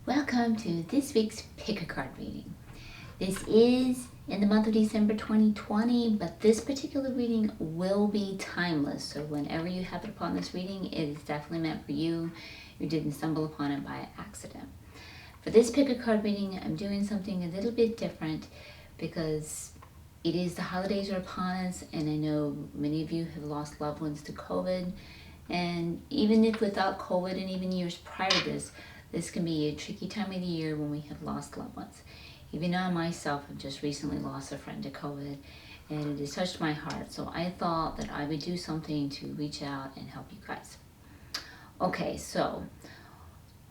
Welcome to this week's Pick a Card reading. This is in the month of December 2020, but this particular reading will be timeless. So whenever you happen upon this reading, it is definitely meant for you. You didn't stumble upon it by accident. For this Pick a Card reading, I'm doing something a little bit different because it is the holidays are upon us, and I know many of you have lost loved ones to COVID. And even if without COVID and even years prior to this can be a tricky time of the year when we have lost loved ones. Even I myself have just recently lost a friend to COVID, and it has touched my heart. So I thought that I would do something to reach out and help you guys. Okay, so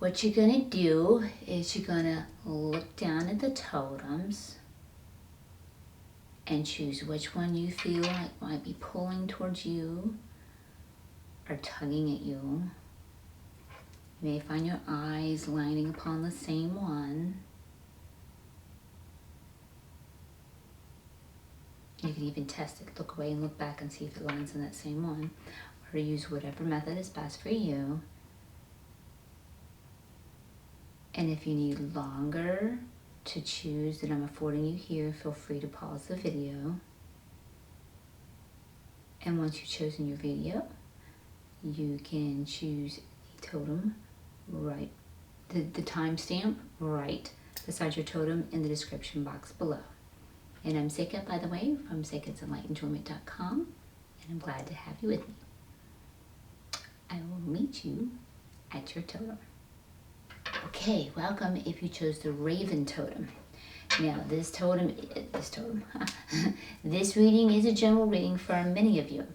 what you're gonna do is you're gonna look down at the totems and choose which one you feel like might be pulling towards you or tugging at you. You may find your eyes lining upon the same one. You can even test it. Look away and look back and see if it lands in that same one. Or use whatever method is best for you. And if you need longer to choose than I'm affording you here, feel free to pause the video. And once you've chosen your video, you can choose the totem right, the timestamp right beside your totem in the description box below. And I'm Seqkkat, by the way, from Seqkat'sTarot.com, and I'm glad to have you with me. I will meet you at your totem. Okay, welcome if you chose the Raven totem. Now, this reading is a general reading for many of you.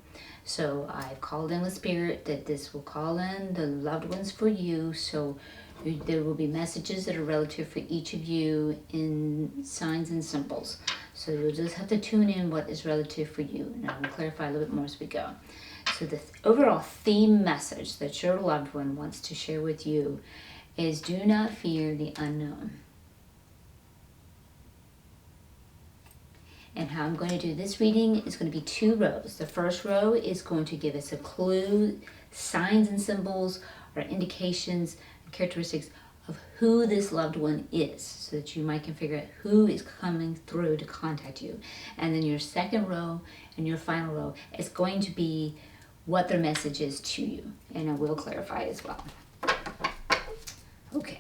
So I've called in with Spirit that this will call in the loved ones for you. So there will be messages that are relative for each of you in signs and symbols. So you'll just have to tune in what is relative for you. And I'm going to clarify a little bit more as we go. So the overall theme message that your loved one wants to share with you is do not fear the unknown. And how I'm going to do this reading is going to be 2 rows. The first row is going to give us a clue, signs and symbols, or indications and characteristics of who this loved one is, so that you might can figure out who is coming through to contact you. And then your second row and your final row is going to be what their message is to you. And I will clarify as well. Okay.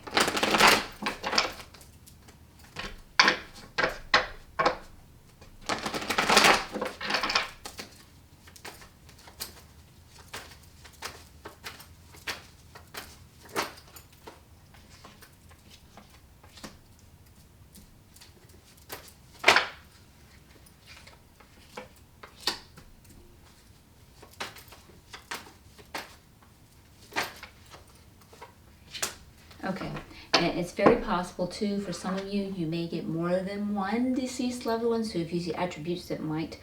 Okay, and it's very possible too, for some of you, you may get more than one deceased loved one. So if you see attributes that might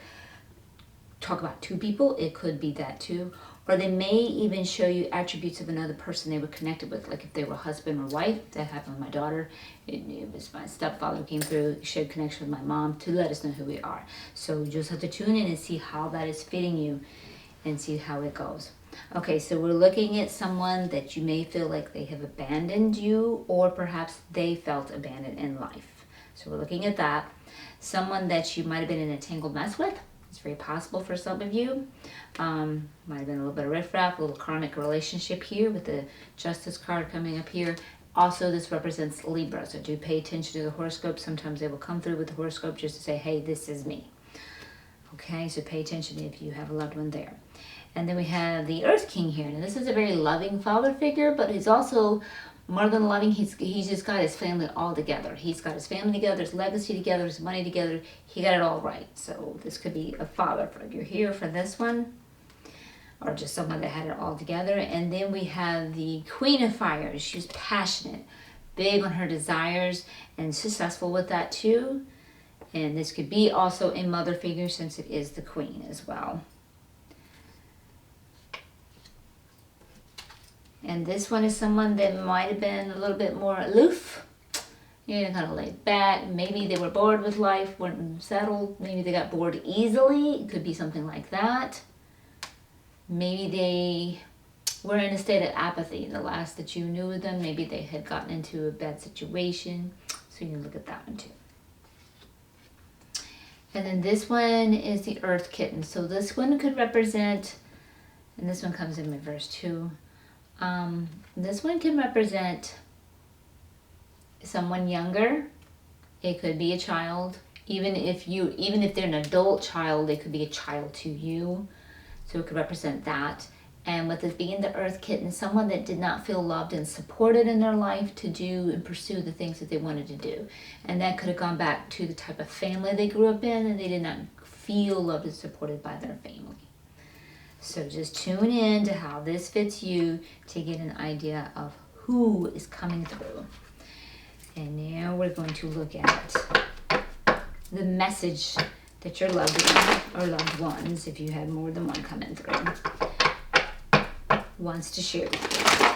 talk about 2 people, it could be that too. Or they may even show you attributes of another person they were connected with, like if they were husband or wife. That happened with my daughter. It was my stepfather who came through, shared connection with my mom to let us know who we are. So you just have to tune in and see how that is fitting you and see how it goes. Okay, so we're looking at someone that you may feel like they have abandoned you, or perhaps they felt abandoned in life. So we're looking at that. Someone that you might have been in a tangled mess with. It's very possible for some of you. Might have been a little bit of riffraff, a little karmic relationship here with the Justice card coming up here. Also, this represents Libra, so do pay attention to the horoscope. Sometimes they will come through with the horoscope just to say, hey, this is me. Okay, so pay attention if you have a loved one there. And then we have the Earth King here. Now this is a very loving father figure, but he's also more than loving. He's just got his family all together. He's got his family together, his legacy together, his money together. He got it all right. So this could be a father figure here for this one, or just someone that had it all together. And then we have the Queen of Fire. She's passionate, big on her desires, and successful with that too. And this could be also a mother figure, since it is the Queen as well. And this one is someone that might have been a little bit more aloof, you know, kind of laid back. Maybe they were bored with life, weren't settled. Maybe they got bored easily. It could be something like that. Maybe they were in a state of apathy. The last that you knew of them, maybe they had gotten into a bad situation. So you can look at that one too. And then this one is the Earth Kitten. So this one could represent, and this one comes in reverse too. This one can represent someone younger. It could be a child. Even if they're an adult child, it could be a child to you. So it could represent that. And with this being the Earth Kitten, someone that did not feel loved and supported in their life to do and pursue the things that they wanted to do. And that could have gone back to the type of family they grew up in, and they did not feel loved and supported by their family. So just tune in to how this fits you to get an idea of who is coming through. And now we're going to look at the message that your loved one or loved ones, if you had more than one coming through, wants to share with you.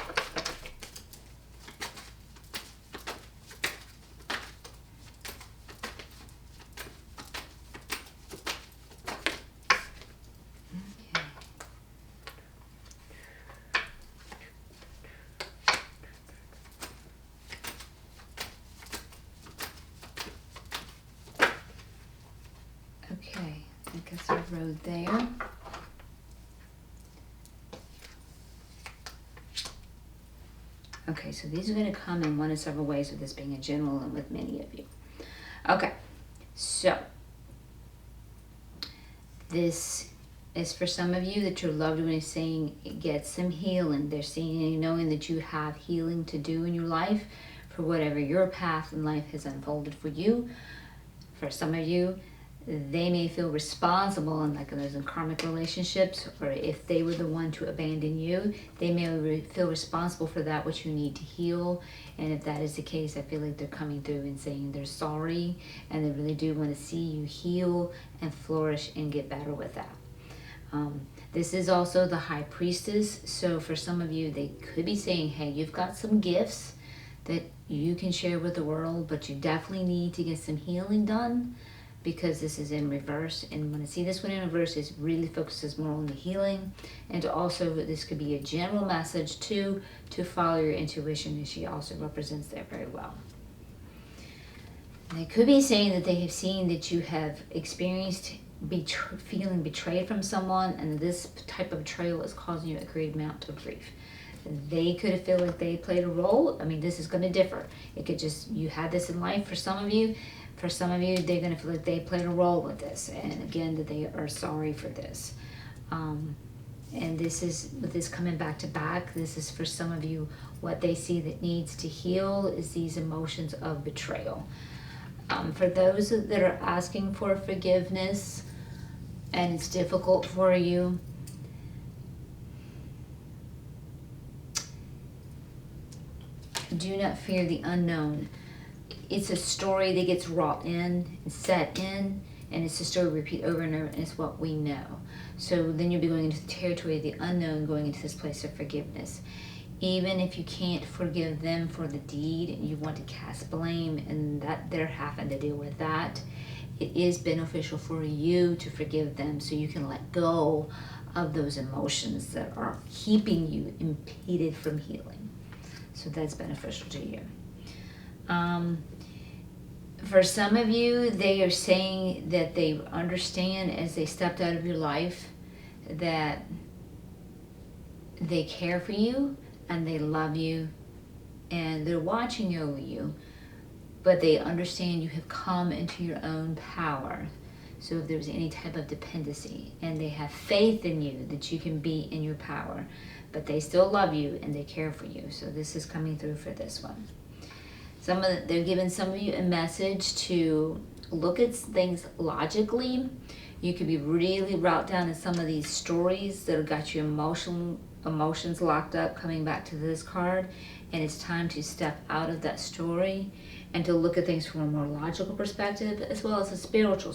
Okay, I guess I wrote there. Okay, so these are going to come in one of several ways, with this being a general and with many of you. Okay, so this is for some of you that your loved one is saying get some healing. They're seeing, knowing that you have healing to do in your life for whatever your path in life has unfolded for you. For some of you, they may feel responsible, and like those in karmic relationships, or if they were the one to abandon you, they may feel responsible for that which you need to heal. And if that is the case, I feel like they're coming through and saying they're sorry, and they really do want to see you heal and flourish and get better with that. This is also the High Priestess. So for some of you, they could be saying, hey, you've got some gifts that you can share with the world, but you definitely need to get some healing done, because this is in reverse. And when I see this one in reverse, it really focuses more on the healing. And also, this could be a general message to follow your intuition, and she also represents that very well. And they could be saying that they have seen that you have experienced feeling betrayed from someone, and this type of betrayal is causing you a great amount of grief. They could feel like they played a role. I mean, this is going to differ. It could just, you had this in life for some of you. For some of you, they're going to feel like they played a role with this. And again, that they are sorry for this. And this is, with this coming back to back, this is for some of you, what they see that needs to heal is these emotions of betrayal. For those that are asking for forgiveness and it's difficult for you, do not fear the unknown. It's a story that gets wrought in and set in, and it's a story we repeat over and over, and it's what we know. So then you'll be going into the territory of the unknown, going into this place of forgiveness. Even if you can't forgive them for the deed and you want to cast blame, and that they're having to deal with that, it is beneficial for you to forgive them so you can let go of those emotions that are keeping you impeded from healing. So that's beneficial to you. For some of you, they are saying that they understand as they stepped out of your life that they care for you and they love you and they're watching over you, but they understand you have come into your own power. So if there's any type of dependency, and they have faith in you that you can be in your power, but they still love you and they care for you. So this is coming through for this one. They're giving some of you a message to look at things logically. You could be really wrought down in some of these stories that have got your emotions locked up, coming back to this card, and it's time to step out of that story and to look at things from a more logical perspective as well as a spiritual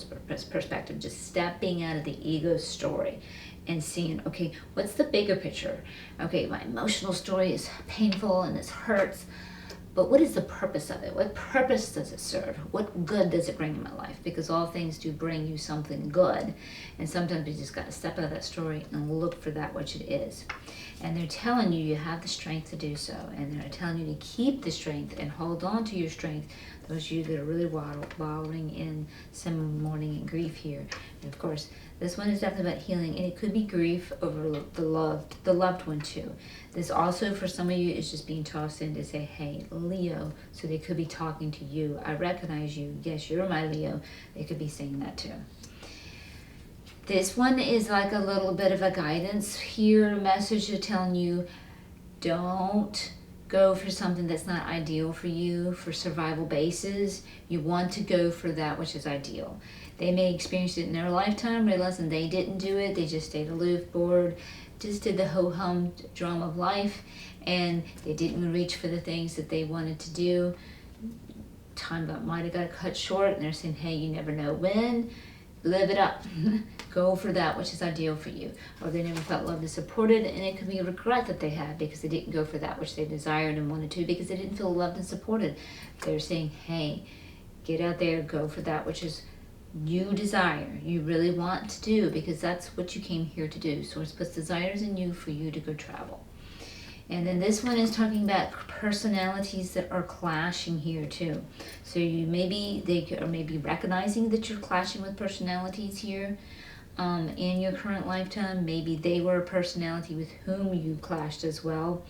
perspective, just stepping out of the ego story and seeing, okay, what's the bigger picture? Okay, my emotional story is painful and this hurts, but what is the purpose of it? What purpose does it serve? What good does it bring in my life? Because all things do bring you something good. And sometimes you just got to step out of that story and look for that which it is. And they're telling you have the strength to do so. And they're telling you to keep the strength and hold on to your strength. Those of you that are really wallowing in some mourning and grief here. And of course, this one is definitely about healing, and it could be grief over the loved one too. This also, for some of you, is just being tossed in to say, hey, Leo, so they could be talking to you. I recognize you. Yes, you're my Leo. They could be saying that too. This one is like a little bit of a guidance here, a message of telling you, don't go for something that's not ideal for you for survival basis. You want to go for that which is ideal. They may experience it in their lifetime, realizing they didn't do it. They just stayed aloof, bored, just did the ho-hum drum of life, and they didn't reach for the things that they wanted to do. Time might have got cut short, and they're saying, hey, you never know when. Live it up. Go for that which is ideal for you. Or they never felt loved and supported, and it could be a regret that they had because they didn't go for that which they desired and wanted to, because they didn't feel loved and supported. They're saying, hey, get out there, go for that which is you desire, you really want to do, because that's what you came here to do. Source puts desires in you for you to go travel. And then this one is talking about personalities that are clashing here too. So they are maybe recognizing that you're clashing with personalities here in your current lifetime. Maybe they were a personality with whom you clashed as well.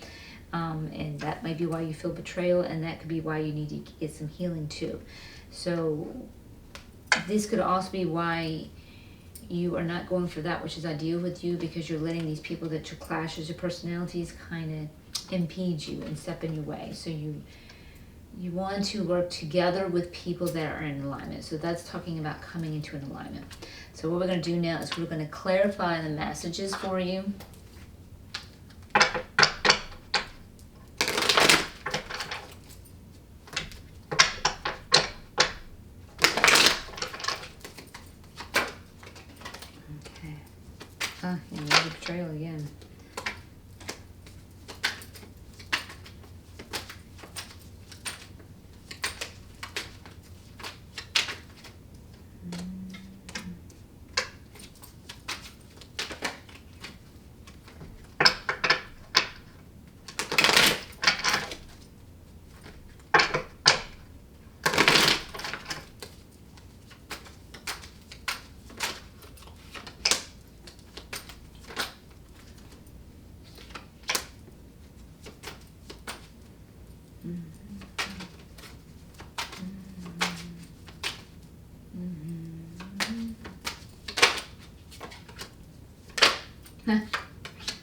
And that might be why you feel betrayal, and that could be why you need to get some healing too. So this could also be why you are not going for that which is ideal with you, because you're letting these people that you clash as your personalities kind of impede you and step in your way. So you want to work together with people that are in alignment. So that's talking about coming into an alignment. So what we're going to do now is we're going to clarify the messages for you. And there's a betrayal again.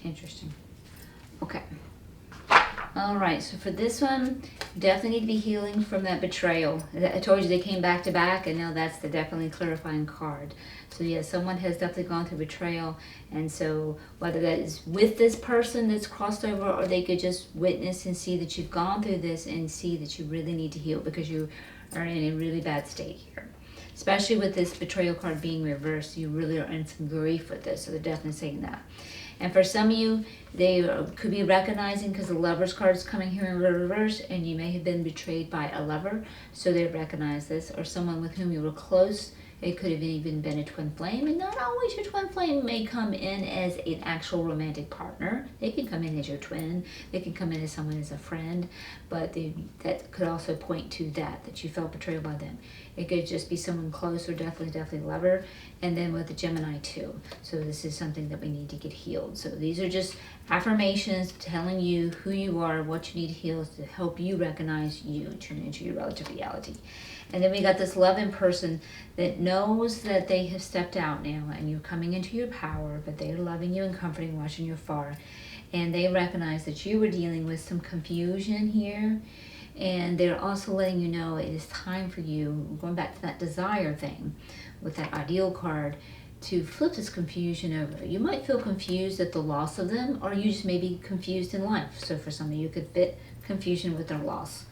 Interesting. Okay. All right. So for this one, you definitely need to be healing from that betrayal. I told you they came back to back, and now that's the definitely clarifying card. So yeah, someone has definitely gone through betrayal, and so whether that is with this person that's crossed over, or they could just witness and see that you've gone through this and see that you really need to heal because you are in a really bad state here. Especially with this betrayal card being reversed, you really are in some grief with this, so they're definitely saying that. And for some of you, they could be recognizing, because the Lover's card is coming here in reverse, and you may have been betrayed by a lover, so they recognize this, or someone with whom you were close. It could have even been a twin flame, and not always your twin flame may come in as an actual romantic partner. They can come in as your twin. They can come in as someone as a friend, but that could also point to that you felt betrayed by them. It could just be someone close, or definitely lover, and then with the Gemini too. So this is something that we need to get healed. So these are just affirmations telling you who you are, what you need to heal to help you recognize you, turn into your relative reality. And then we got this loving person that knows that they have stepped out now and you're coming into your power, but they're loving you and comforting, watching you afar. And they recognize that you were dealing with some confusion here. And they're also letting you know it is time for you, going back to that desire thing with that ideal card, to flip this confusion over. You might feel confused at the loss of them, or you just may be confused in life. So for some of you, could fit confusion with their loss.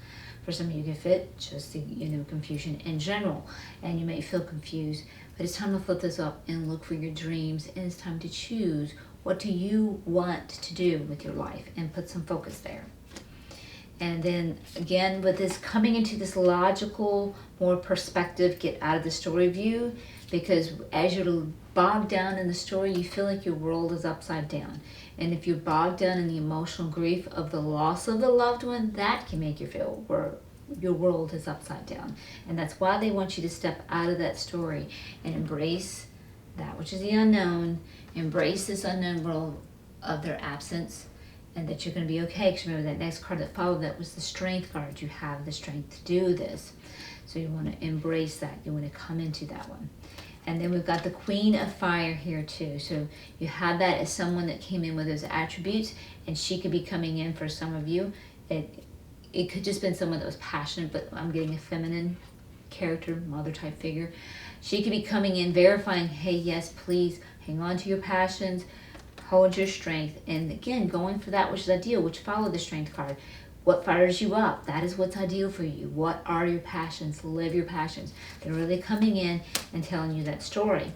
For some of you, could fit just the confusion in general, and you may feel confused. But it's time to flip this up and look for your dreams, and it's time to choose what do you want to do with your life and put some focus there. And then again, with this coming into this logical, more perspective, get out of the story view, because as you're bogged down in the story, you feel like your world is upside down. And if you're bogged down in the emotional grief of the loss of the loved one, that can make you feel your world is upside down. And that's why they want you to step out of that story and embrace that which is the unknown, embrace this unknown world of their absence, and that you're going to be okay. Because remember, that next card that followed that was the strength card. You have the strength to do this. So you want to embrace that. You want to come into that one. And then we've got the Queen of Fire here too. So you have that as someone that came in with those attributes, and she could be coming in for some of you. It could just been someone that was passionate, but I'm getting a feminine character, mother type figure. She could be coming in verifying, hey, yes, please hang on to your passions, hold your strength. And again, going for that which is ideal, which follow the strength card. What fires you up? That is what's ideal for you. What are your passions? Live your passions. They're really coming in and telling you that story.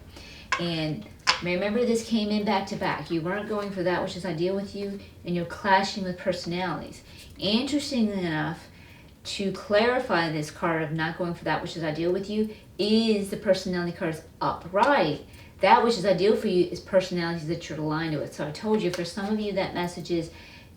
And remember, this came in back to back. You weren't going for that which is ideal with you, and you're clashing with personalities. Interestingly enough, to clarify this card of not going for that which is ideal with you, is the personality cards upright. That which is ideal for you is personalities that you're aligned with. So I told you, for some of you, that message is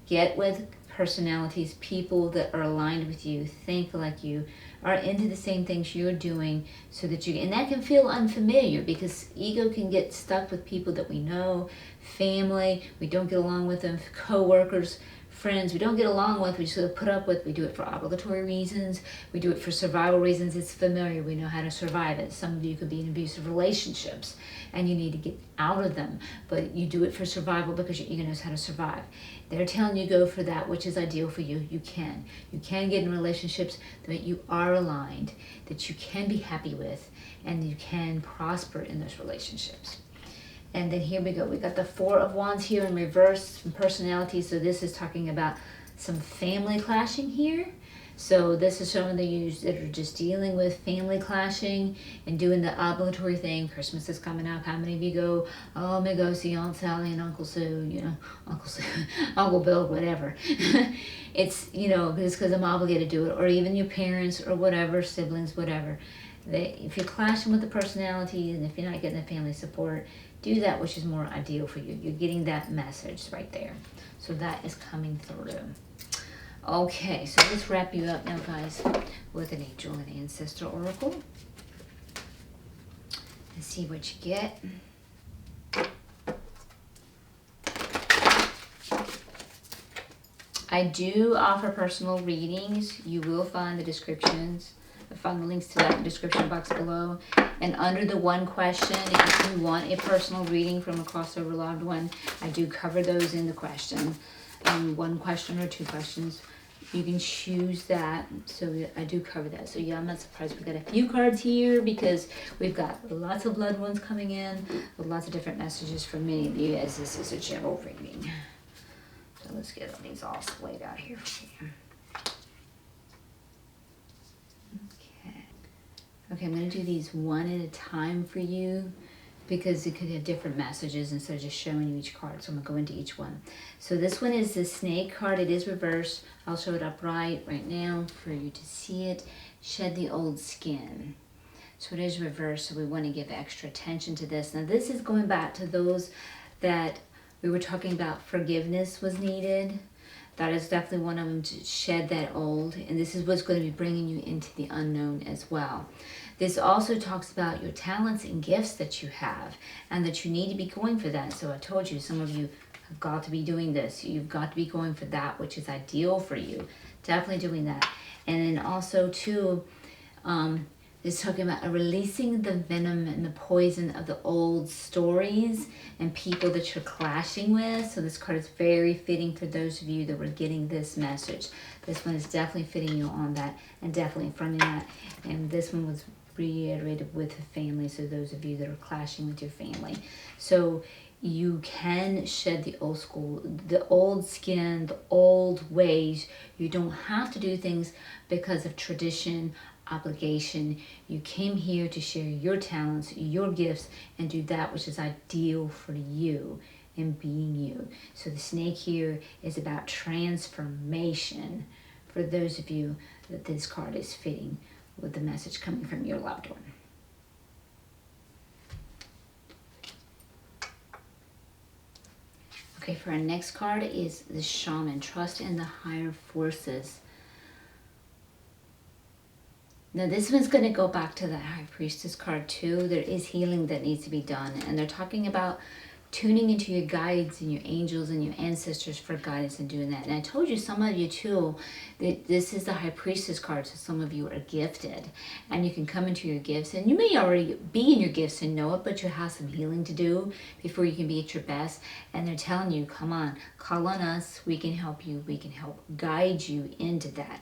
get with personalities, people that are aligned with you, think like you, are into the same things you're doing, so that you, and that can feel unfamiliar, because ego can get stuck with people that we know, family, we don't get along with them, co-workers, friends we don't get along with, we just sort of put up with. We do it for obligatory reasons, we do it for survival reasons. It's familiar, we know how to survive it. Some of you could be in abusive relationships and you need to get out of them, but you do it for survival because your ego knows how to survive. They're telling you go for that which is ideal for you. You can get in relationships that you are aligned, that you can be happy with, and you can prosper in those relationships. And then here we go. We got the Four of Wands here in reverse, some personality. So this is talking about some family clashing here. So this is some of the you that are just dealing with family clashing and doing the obligatory thing. Christmas is coming up. How many of you go, oh, I'm going to go see Aunt Sally and Uncle Sue, Uncle Sue, Uncle Bill, whatever. It's, just because I'm obligated to do it. Or even your parents or whatever, siblings, whatever. If you're clashing with the personality and if you're not getting the family support, do that which is more ideal for you. You're getting that message right there. So that is coming through. Okay, so let's wrap you up now, guys, with an angel and ancestor oracle. And see what you get. I do offer personal readings. You will find the descriptions. Find the links to that in the description box below. And under the one question, if you want a personal reading from a crossover loved one, I do cover those in the question. One question or two questions. You can choose that. So I do cover that. So yeah, I'm not surprised we got a few cards here, because we've got lots of loved ones coming in with lots of different messages from many of you, as this is a general reading. So let's get these all splayed out here for you. Okay, I'm going to do these one at a time for you, because it could have different messages instead of just showing you each card. So I'm going to go into each one. So this one is the snake card. It is reversed. I'll show it upright right now for you to see it. Shed the old skin. So it is reversed, so we want to give extra attention to this. Now this is going back to those that we were talking about forgiveness was needed. That is definitely one of them, to shed that old. And this is what's going to be bringing you into the unknown as well. This also talks about your talents and gifts that you have, and that you need to be going for that. So I told you, some of you have got to be doing this. You've got to be going for that which is ideal for you. Definitely doing that. And then also too, it's talking about releasing the venom and the poison of the old stories and people that you're clashing with. So this card is very fitting for those of you that were getting this message. This one is definitely fitting you on that, and definitely affirming that. And this one was reiterated with the family, so those of you that are clashing with your family. So you can shed the old school, the old skin, the old ways. You don't have to do things because of tradition, obligation. You came here to share your talents, your gifts, and do that which is ideal for you and being you. So the snake here is about transformation for those of you that this card is fitting with the message coming from your loved one. Okay, for our next card is the Shaman. Trust in the higher forces. Now this one's going to go back to the High Priestess card too. There is healing that needs to be done. And they're talking about tuning into your guides and your angels and your ancestors for guidance and doing that. And I told you, some of you too, that this is the High Priestess card. So some of you are gifted and you can come into your gifts, and you may already be in your gifts and know it, but you have some healing to do before you can be at your best. And they're telling you, come on, call on us. We can help you. We can help guide you into that.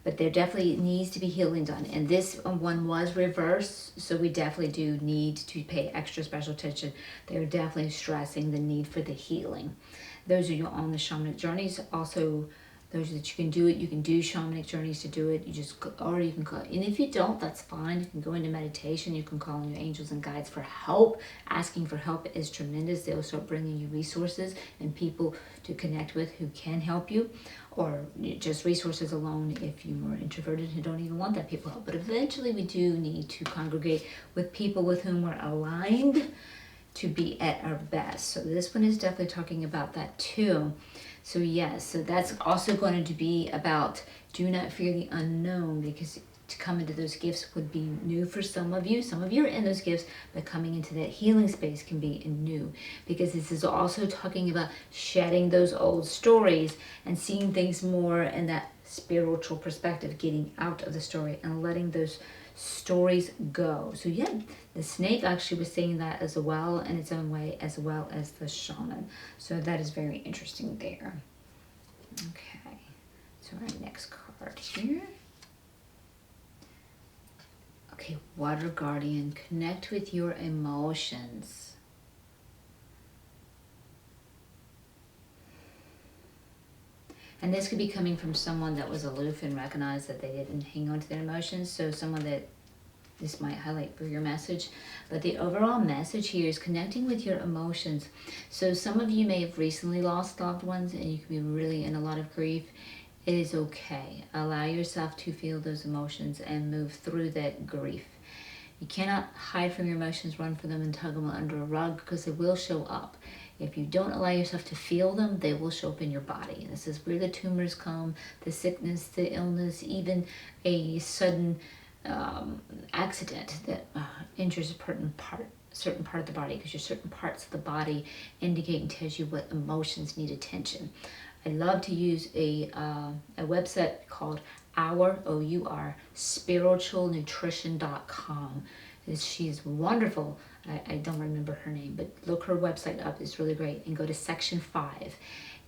But there definitely needs to be healing done. And this one was reversed, so we definitely do need to pay extra special attention. They're definitely stressing the need for the healing. Those of you on the shamanic journeys, also those that you can do it, you can do shamanic journeys to do it. You just, or you can call, and if you don't, that's fine. You can go into meditation. You can call on your angels and guides for help. Asking for help is tremendous. They'll start bringing you resources and people to connect with who can help you, or just resources alone if you are introverted and don't even want that people help. But eventually we do need to congregate with people with whom we're aligned to be at our best. So this one is definitely talking about that too. So yes, so that's also going to be about do not fear the unknown, because to come into those gifts would be new for some of you. Some of you are in those gifts, but coming into that healing space can be new, because this is also talking about shedding those old stories and seeing things more in that spiritual perspective, getting out of the story and letting those stories go. So yeah, the snake actually was saying that as well in its own way, as well as the shaman. So that is very interesting there. Okay, so our next card here. Okay, Water Guardian, connect with your emotions. And this could be coming from someone that was aloof and recognized that they didn't hang on to their emotions. So someone that this might highlight for your message. But the overall message here is connecting with your emotions. So some of you may have recently lost loved ones and you can be really in a lot of grief. It is okay. Allow yourself to feel those emotions and move through that grief. You cannot hide from your emotions, run for them, and tug them under a rug, because they will show up. If you don't allow yourself to feel them, they will show up in your body. And this is where the tumors come, the sickness, the illness, even a sudden accident that injures a certain part of the body, because your certain parts of the body indicate and tells you what emotions need attention. I love to use a website called our spiritualnutrition.com. She's wonderful. I don't remember her name, but look her website up. It's really great. And go to section 5.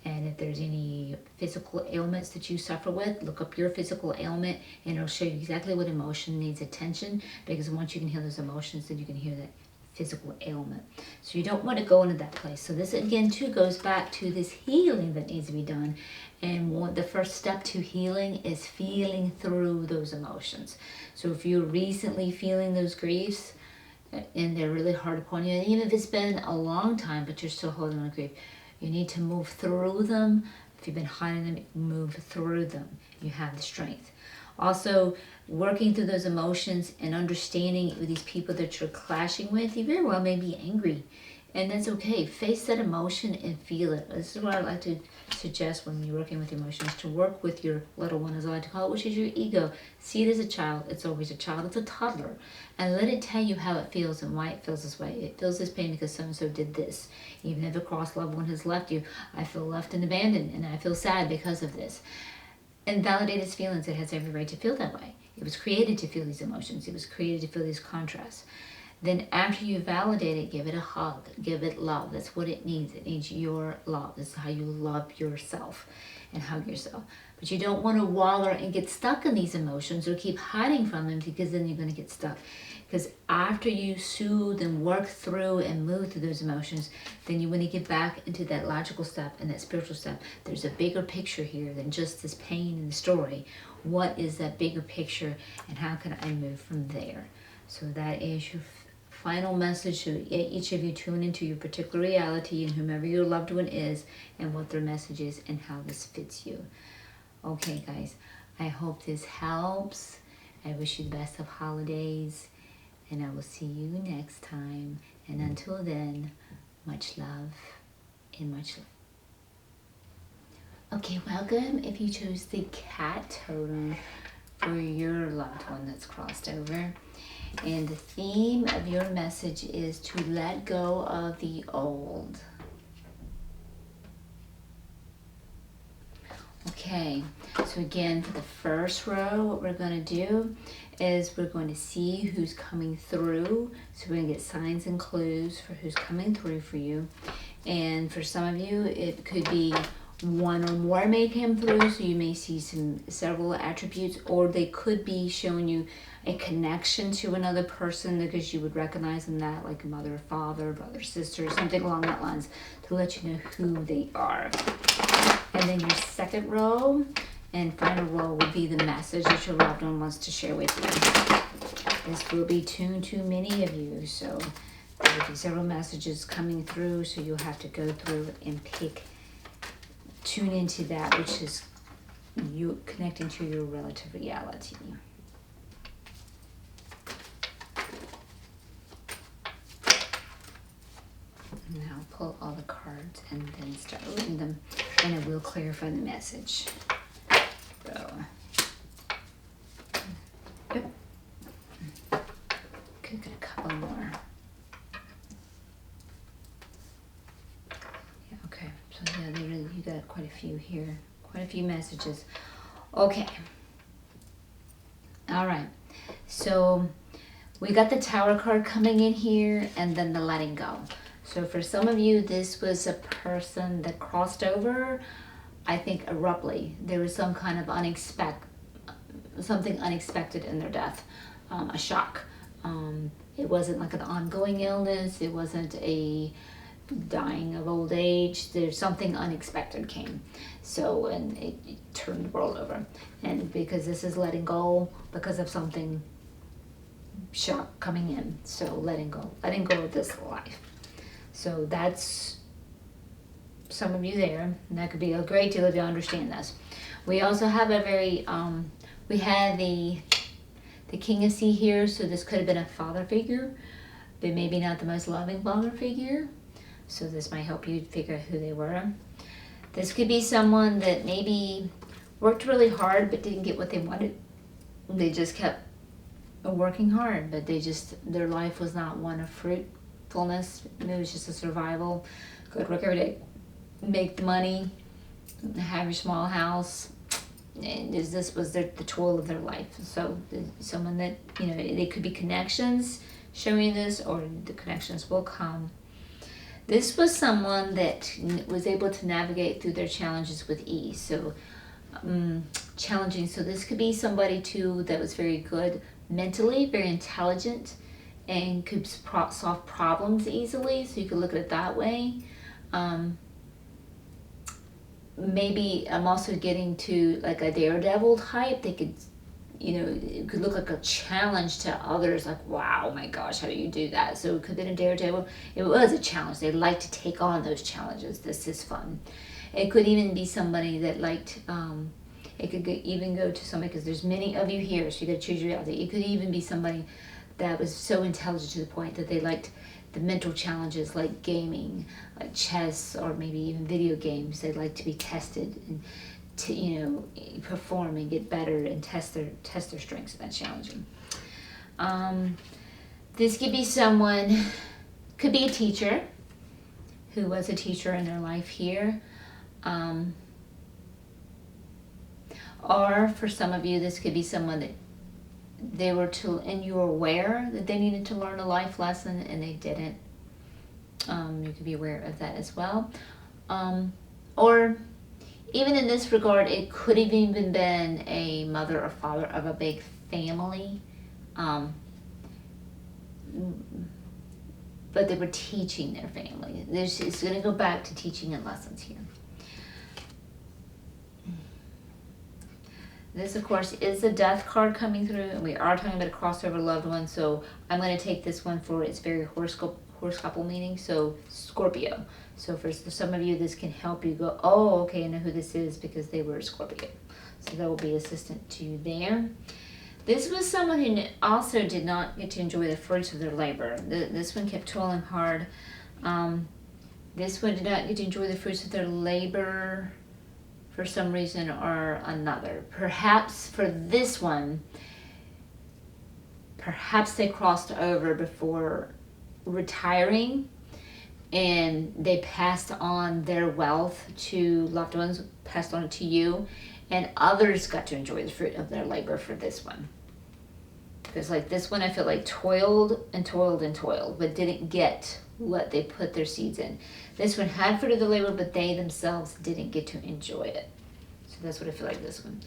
And if there's any physical ailments that you suffer with, look up your physical ailment, and it'll show you exactly what emotion needs attention. Because once you can heal those emotions, then you can heal that physical ailment. So you don't want to go into that place. So this again too goes back to this healing that needs to be done. And the first step to healing is feeling through those emotions. So if you're recently feeling those griefs and they're really hard upon you, and even if it's been a long time but you're still holding on to grief, you need to move through them. If you've been hiding them, move through them. You have the strength. Also, working through those emotions and understanding with these people that you're clashing with, you very well may be angry. And that's okay. Face that emotion and feel it. This is what I like to suggest when you're working with emotions, to work with your little one, as I like to call it, which is your ego. See it as a child. It's always a child. It's a toddler. And let it tell you how it feels and why it feels this way. It feels this pain because so-and-so did this. Even if a cross loved one has left you, I feel left and abandoned, and I feel sad because of this. And validate its feelings. It has every right to feel that way. It was created to feel these emotions. It was created to feel these contrasts. Then after you validate it, give it a hug. Give it love. That's what it needs. It needs your love. This is how you love yourself and hug yourself. But you don't want to wallow and get stuck in these emotions or keep hiding from them, because then you're going to get stuck. Because after you soothe and work through and move through those emotions, then you want to get back into that logical step and that spiritual step. There's a bigger picture here than just this pain in the story. What is that bigger picture, and how can I move from there? So that is your final message. So each of you tune into your particular reality and whomever your loved one is and what their message is and how this fits you. Okay, guys, I hope this helps. I wish you the best of holidays, and I will see you next time. And until then, much love and much love. Okay, welcome if you chose the cat totem for your loved one that's crossed over. And the theme of your message is to let go of the old. Okay, so again, for the first row, what we're going to do is we're going to see who's coming through. So we're going to get signs and clues for who's coming through for you. And for some of you, it could be one or more may come through, so you may see several attributes, or they could be showing you a connection to another person because you would recognize them, that like a mother, father, brother, sister, something along that lines, to let you know who they are. And then your second row and final row will be the message that your loved one wants to share with you. This will be tuned to many of you, so there will be several messages coming through, so you'll have to go through and tune into that which is you connecting to your relative reality. Now pull all the cards and then start reading them, and it will clarify the message. So, yep. Could get a couple more. Yeah, okay. So yeah, you got quite a few here, quite a few messages. Okay. All right. So we got the Tower card coming in here, and then the letting go. So for some of you, this was a person that crossed over, I think abruptly. There was some kind of something unexpected in their death, a shock. It wasn't like an ongoing illness. It wasn't a dying of old age. There's something unexpected came. So, and it turned the world over. And because this is letting go because of something shock coming in. So letting go of this life. So that's some of you there, and that could be a great deal if you understand this. We also have a very, we had the King of Sea here, so this could have been a father figure, but maybe not the most loving father figure. So this might help you figure out who they were. This could be someone that maybe worked really hard but didn't get what they wanted. They just kept working hard, but their life was not one of fruitfulness. It was just a survival. Go to work every day, make the money, have your small house, and this was the toil of their life. So someone that, they could be connections showing this, or the connections will come. This was someone that was able to navigate through their challenges with ease. So challenging. So this could be somebody too that was very good mentally, very intelligent, and could solve problems easily. So you could look at it that way. Maybe I'm also getting to like a daredevil type. They could, it could look like a challenge to others. Like, wow, my gosh, how do you do that? So it could have been a daredevil. It was a challenge. They like to take on those challenges. This is fun. It could even be somebody that liked, it could even go to somebody, because there's many of you here, so you got to choose your reality. It could even be somebody that was so intelligent to the point that they liked the mental challenges, like gaming, like chess, or maybe even video games. They'd like to be tested and to perform and get better and test their strengths, and that's challenging. This could be someone, could be a teacher who was a teacher in their life here. Or for some of you, this could be someone that and you were aware that they needed to learn a life lesson and they didn't. You could be aware of that as well. Or even in this regard, it could have even been a mother or father of a big family. But they were teaching their family. It's going to go back to teaching and lessons here. This, of course, is the Death card coming through, and we are talking about a crossover loved one, so I'm going to take this one for its very horoscopal meaning, so Scorpio. So for some of you, this can help you go, oh, okay, I know who this is because they were a Scorpio. So that will be assistant to you there. This was someone who also did not get to enjoy the fruits of their labor. This one kept toiling hard. This one did not get to enjoy the fruits of their labor for some reason or another. Perhaps for this one, perhaps they crossed over before retiring and they passed on their wealth to loved ones, passed on it to you, and others got to enjoy the fruit of their labor for this one. Because like this one, I feel like toiled and toiled and toiled, but didn't get what they put their seeds in. This one had fruit of the labor, but they themselves didn't get to enjoy it. So that's what I feel like this one.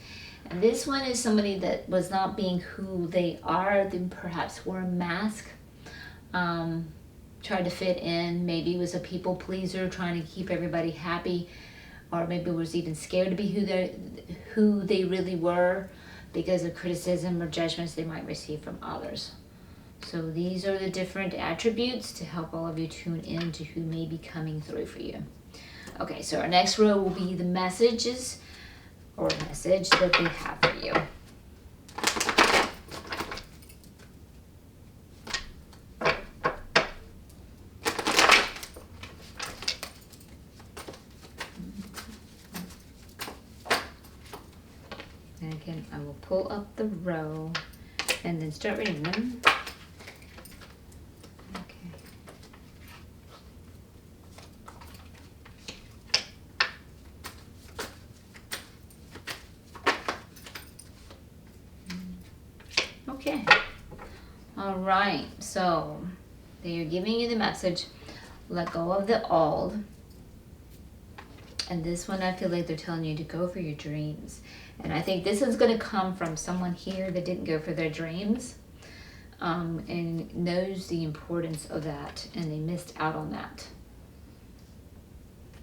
And this one is somebody that was not being who they are. They perhaps wore a mask, tried to fit in, maybe was a people pleaser, trying to keep everybody happy, or maybe was even scared to be who they really were because of criticism or judgments they might receive from others. So these are the different attributes to help all of you tune in to who may be coming through for you. Okay, so our next row will be the messages or message that they have for you. And again, I will pull up the row and then start reading them. Okay. All right. So they are giving you the message, let go of the old. And this one, I feel like they're telling you to go for your dreams. And I think this is going to come from someone here that didn't go for their dreams, and knows the importance of that, and they missed out on that.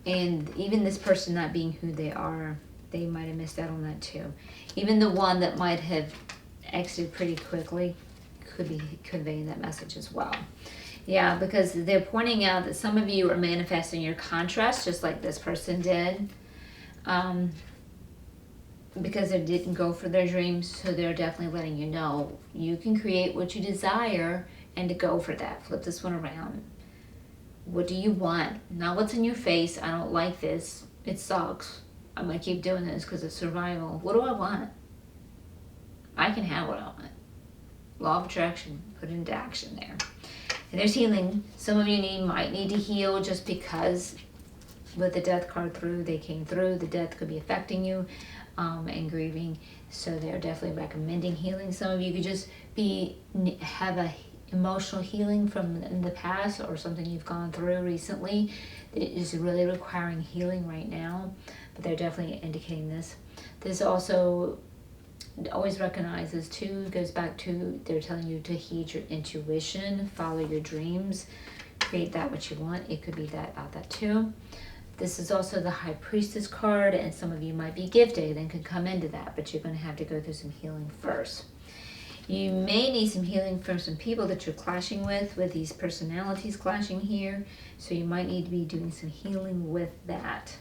And even this person not being who they are, they might have missed out on that too. Even the one that might have exited pretty quickly could be conveying that message as well. Yeah, because they're pointing out that some of you are manifesting your contrast just like this person did, because they didn't go for their dreams. So they're definitely letting you know you can create what you desire and to go for that. Flip this one around. What do you want? Not what's in your face. I don't like this. It sucks. I'm going to keep doing this because it's survival. What do I want? I can have what I want. Law of attraction, put it into action there. And there's healing. Some of you might need to heal just because with the death card they came through. The death could be affecting you and grieving. So they're definitely recommending healing. Some of you could just have a emotional healing from in the past or something you've gone through recently that is really requiring healing right now. But they're definitely indicating this. This also always recognizes too, goes back to they're telling you to heed your intuition, follow your dreams, create that what you want. It could be that too. This is also the High Priestess card, and some of you might be gifted and can come into that, but you're going to have to go through some healing first. You may need some healing from some people that you're clashing with these personalities clashing here, so you might need to be doing some healing with that.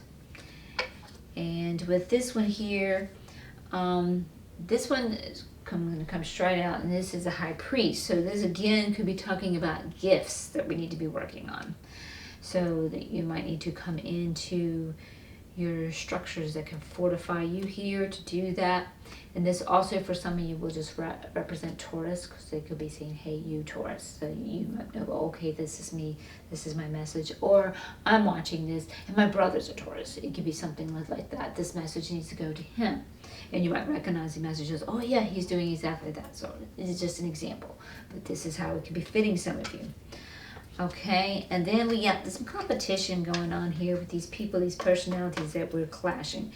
And with this one here, this one is going to come straight out, and this is a High Priest. So this again could be talking about gifts that we need to be working on. So that you might need to come into your structures that can fortify you here to do that. And this also for some of you will just represent Taurus, because they could be saying, hey, you Taurus. So you might know, okay, this is me, this is my message. Or I'm watching this and my brother's a Taurus. It could be something like that. This message needs to go to him. And you might recognize the messages, oh yeah, he's doing exactly that. So it's just an example. But this is how it could be fitting some of you. Okay, and then we got some competition going on here with these people, these personalities that were clashing.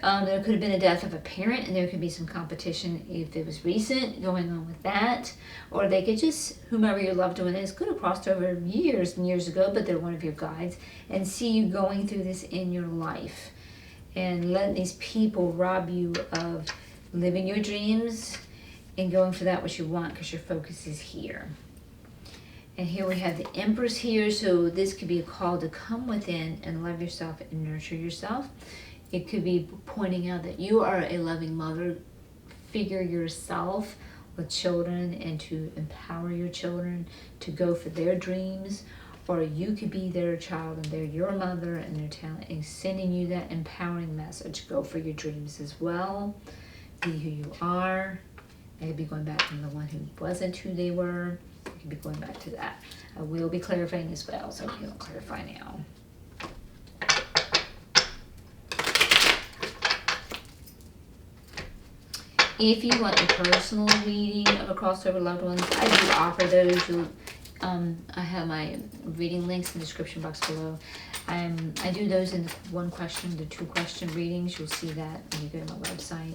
There could have been a death of a parent, and there could be some competition if it was recent going on with that. Or they could just, whomever your loved one is, could have crossed over years and years ago, but they're one of your guides, and see you going through this in your life. And letting these people rob you of living your dreams and going for that what you want, because your focus is here. And here we have the Empress here, so this could be a call to come within and love yourself and nurture yourself. it could be pointing out that you are a loving mother figure yourself with children, and to empower your children to go for their dreams. Or you could be their child and they're your mother, and they're telling, sending you that empowering message. Go for your dreams as well. Be who you are. It could be going back from the one who wasn't who they were. You could be going back to that. I will be clarifying as well, so we'll clarify now. If you want a personal reading of a crossover loved ones, I do offer those. You'll, I have my reading links in the description box below. I do those in the 1 question, the 2 question readings. You'll see that when you go to my website.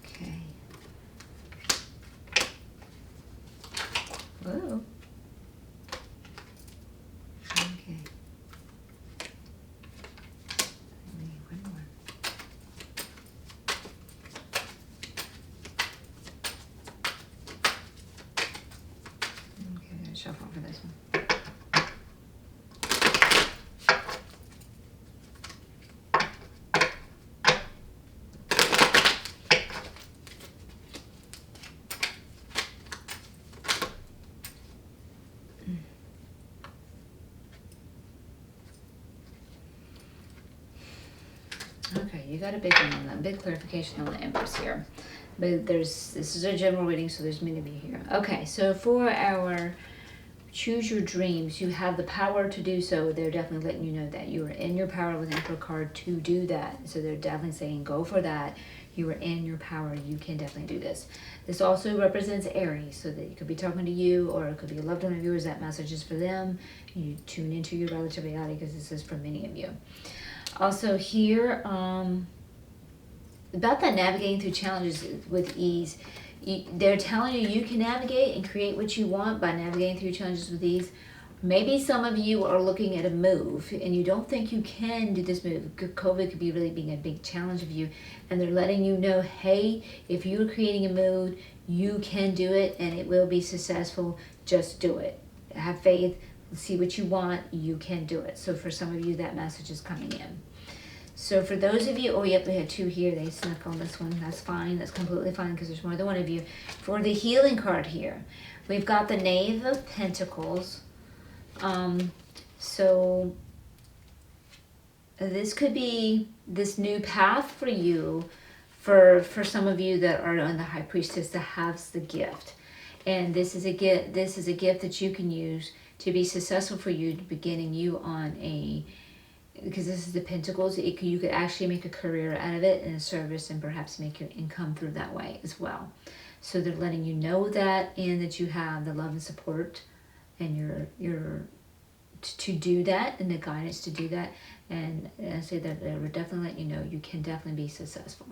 Okay. Whoa. Okay. One more. Okay, I'm gonna shuffle for this one. Okay, you got a big one on that, big clarification on the Empress here. But this is a general reading, so there's many of you here. Okay, so for our choose your dreams, you have the power to do so. They're definitely letting you know that you are in your power with Emperor card to do that. So they're definitely saying go for that. You are in your power. You can definitely do this. This also represents Aries, so that you could be talking to you, or it could be a loved one of yours. That message is for them. You tune into your relative reality, because this is for many of you. Also here, about that navigating through challenges with ease. They're telling you you can navigate and create what you want by navigating through challenges with ease. Maybe some of you are looking at a move and you don't think you can do this move. COVID could be really being a big challenge of you, and they're letting you know, hey, if you're creating a move, you can do it and it will be successful. Just do it. Have faith. See what you want. You can do it. So for some of you, that message is coming in. So for those of you, oh yep, we had 2 here. They snuck on this one. That's fine. That's completely fine, because there's more than one of you. For the healing card here, we've got the Knave of Pentacles. So this could be this new path for you. For some of you that are on the High Priestess that has the gift, and this is a gift. This is a gift that you can use to be successful for you, beginning you on a. Because this is the Pentacles, you could actually make a career out of it in a service, and perhaps make your income through that way as well. So they're letting you know that, and that you have the love and support, and your to do that, and the guidance to do that. And I say that they're definitely letting you know you can definitely be successful.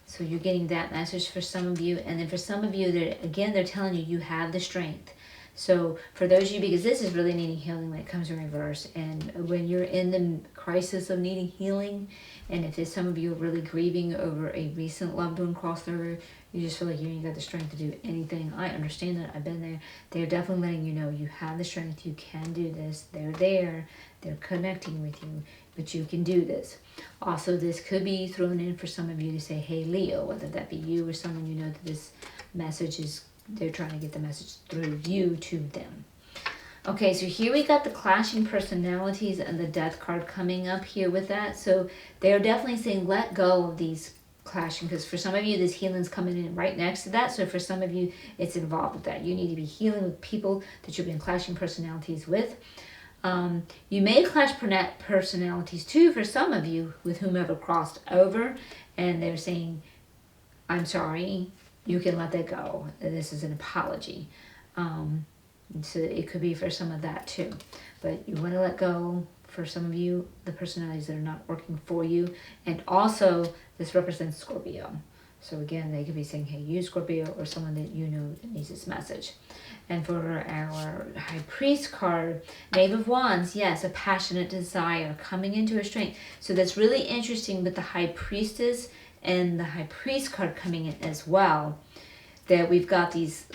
So you're getting that message for some of you, and then for some of you, they're telling you have the strength. So for those of you, because this is really needing healing when it comes in reverse, and when you're in the crisis of needing healing, and if there's some of you are really grieving over a recent loved one crossover, you just feel like you ain't got the strength to do anything. I understand that. I've been there. They're definitely letting you know you have the strength. You can do this. They're there. They're connecting with you, but you can do this. Also, this could be thrown in for some of you to say, hey, Leo, whether that be you or someone you know that this message is, they're trying to get the message through you to them. Okay, so here we got the clashing personalities and the death card coming up here with that. So they're definitely saying let go of these clashing, because for some of you, this healing's coming in right next to that. So for some of you, it's involved with that. You need to be healing with people that you've been clashing personalities with. You may clash personalities too for some of you with whomever crossed over, and they're saying, I'm sorry, you can let that go. This is an apology. So it could be for some of that too. But you want to let go, for some of you, the personalities that are not working for you. And also, this represents Scorpio. So again, they could be saying, hey, you Scorpio, or someone that you know that needs this message. And for our High Priest card, Knave of Wands, yes, a passionate desire coming into a strength. So that's really interesting with the High Priestess and the High Priest card coming in as well, that we've got these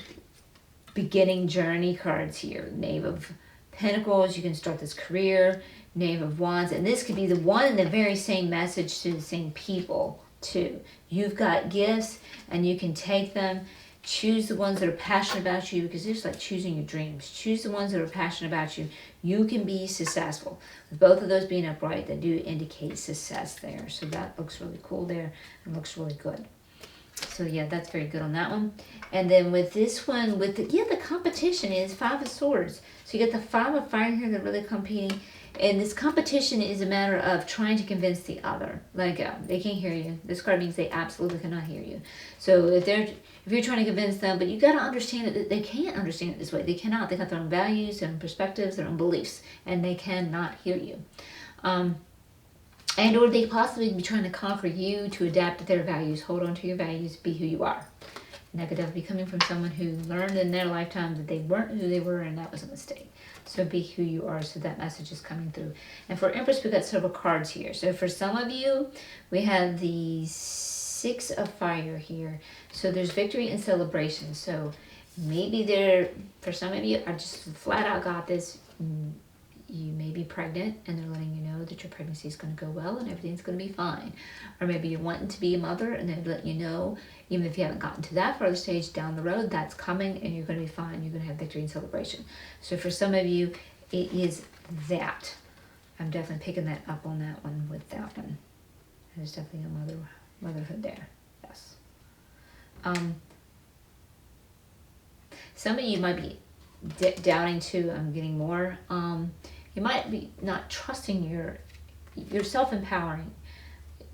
beginning journey cards here. Knave of Pentacles, you can start this career. Knave of Wands, and this could be the one and the very same message to the same people too. You've got gifts and you can take them. Choose the ones that are passionate about you, because it's like choosing your dreams. Choose the ones that are passionate about you. You can be successful. With both of those being upright, they do indicate success there. So that looks really cool there and looks really good. So yeah, that's very good on that one. And then with this one, with the competition is Five of Swords. So you get the Five of Fire here, they're really competing. And this competition is a matter of trying to convince the other. Like, they can't hear you. This card means they absolutely cannot hear you. So if you're trying to convince them, but you got to understand that they can't understand it this way. They cannot. They got their own values, their own perspectives, their own beliefs, and they cannot hear you. And or they possibly be trying to conquer you to adapt to their values. Hold on to your values. Be who you are. And that could definitely be coming from someone who learned in their lifetime that they weren't who they were, and that was a mistake. So be who you are. So that message is coming through. And for Empress, we've got several cards here. So for some of you, we have the Six of Fire here. So there's victory and celebration. So maybe for some of you, I just flat out got this. You may be pregnant and they're letting you know that your pregnancy is going to go well and everything's going to be fine. Or maybe you're wanting to be a mother and they're letting you know, even if you haven't gotten to that further stage down the road, that's coming and you're going to be fine. You're going to have victory and celebration. So for some of you, it is that. I'm definitely picking that up on that one with that one. There's definitely a motherhood there. Yes. Some of you might be doubting too. I'm getting more. You might be not trusting your self-empowering.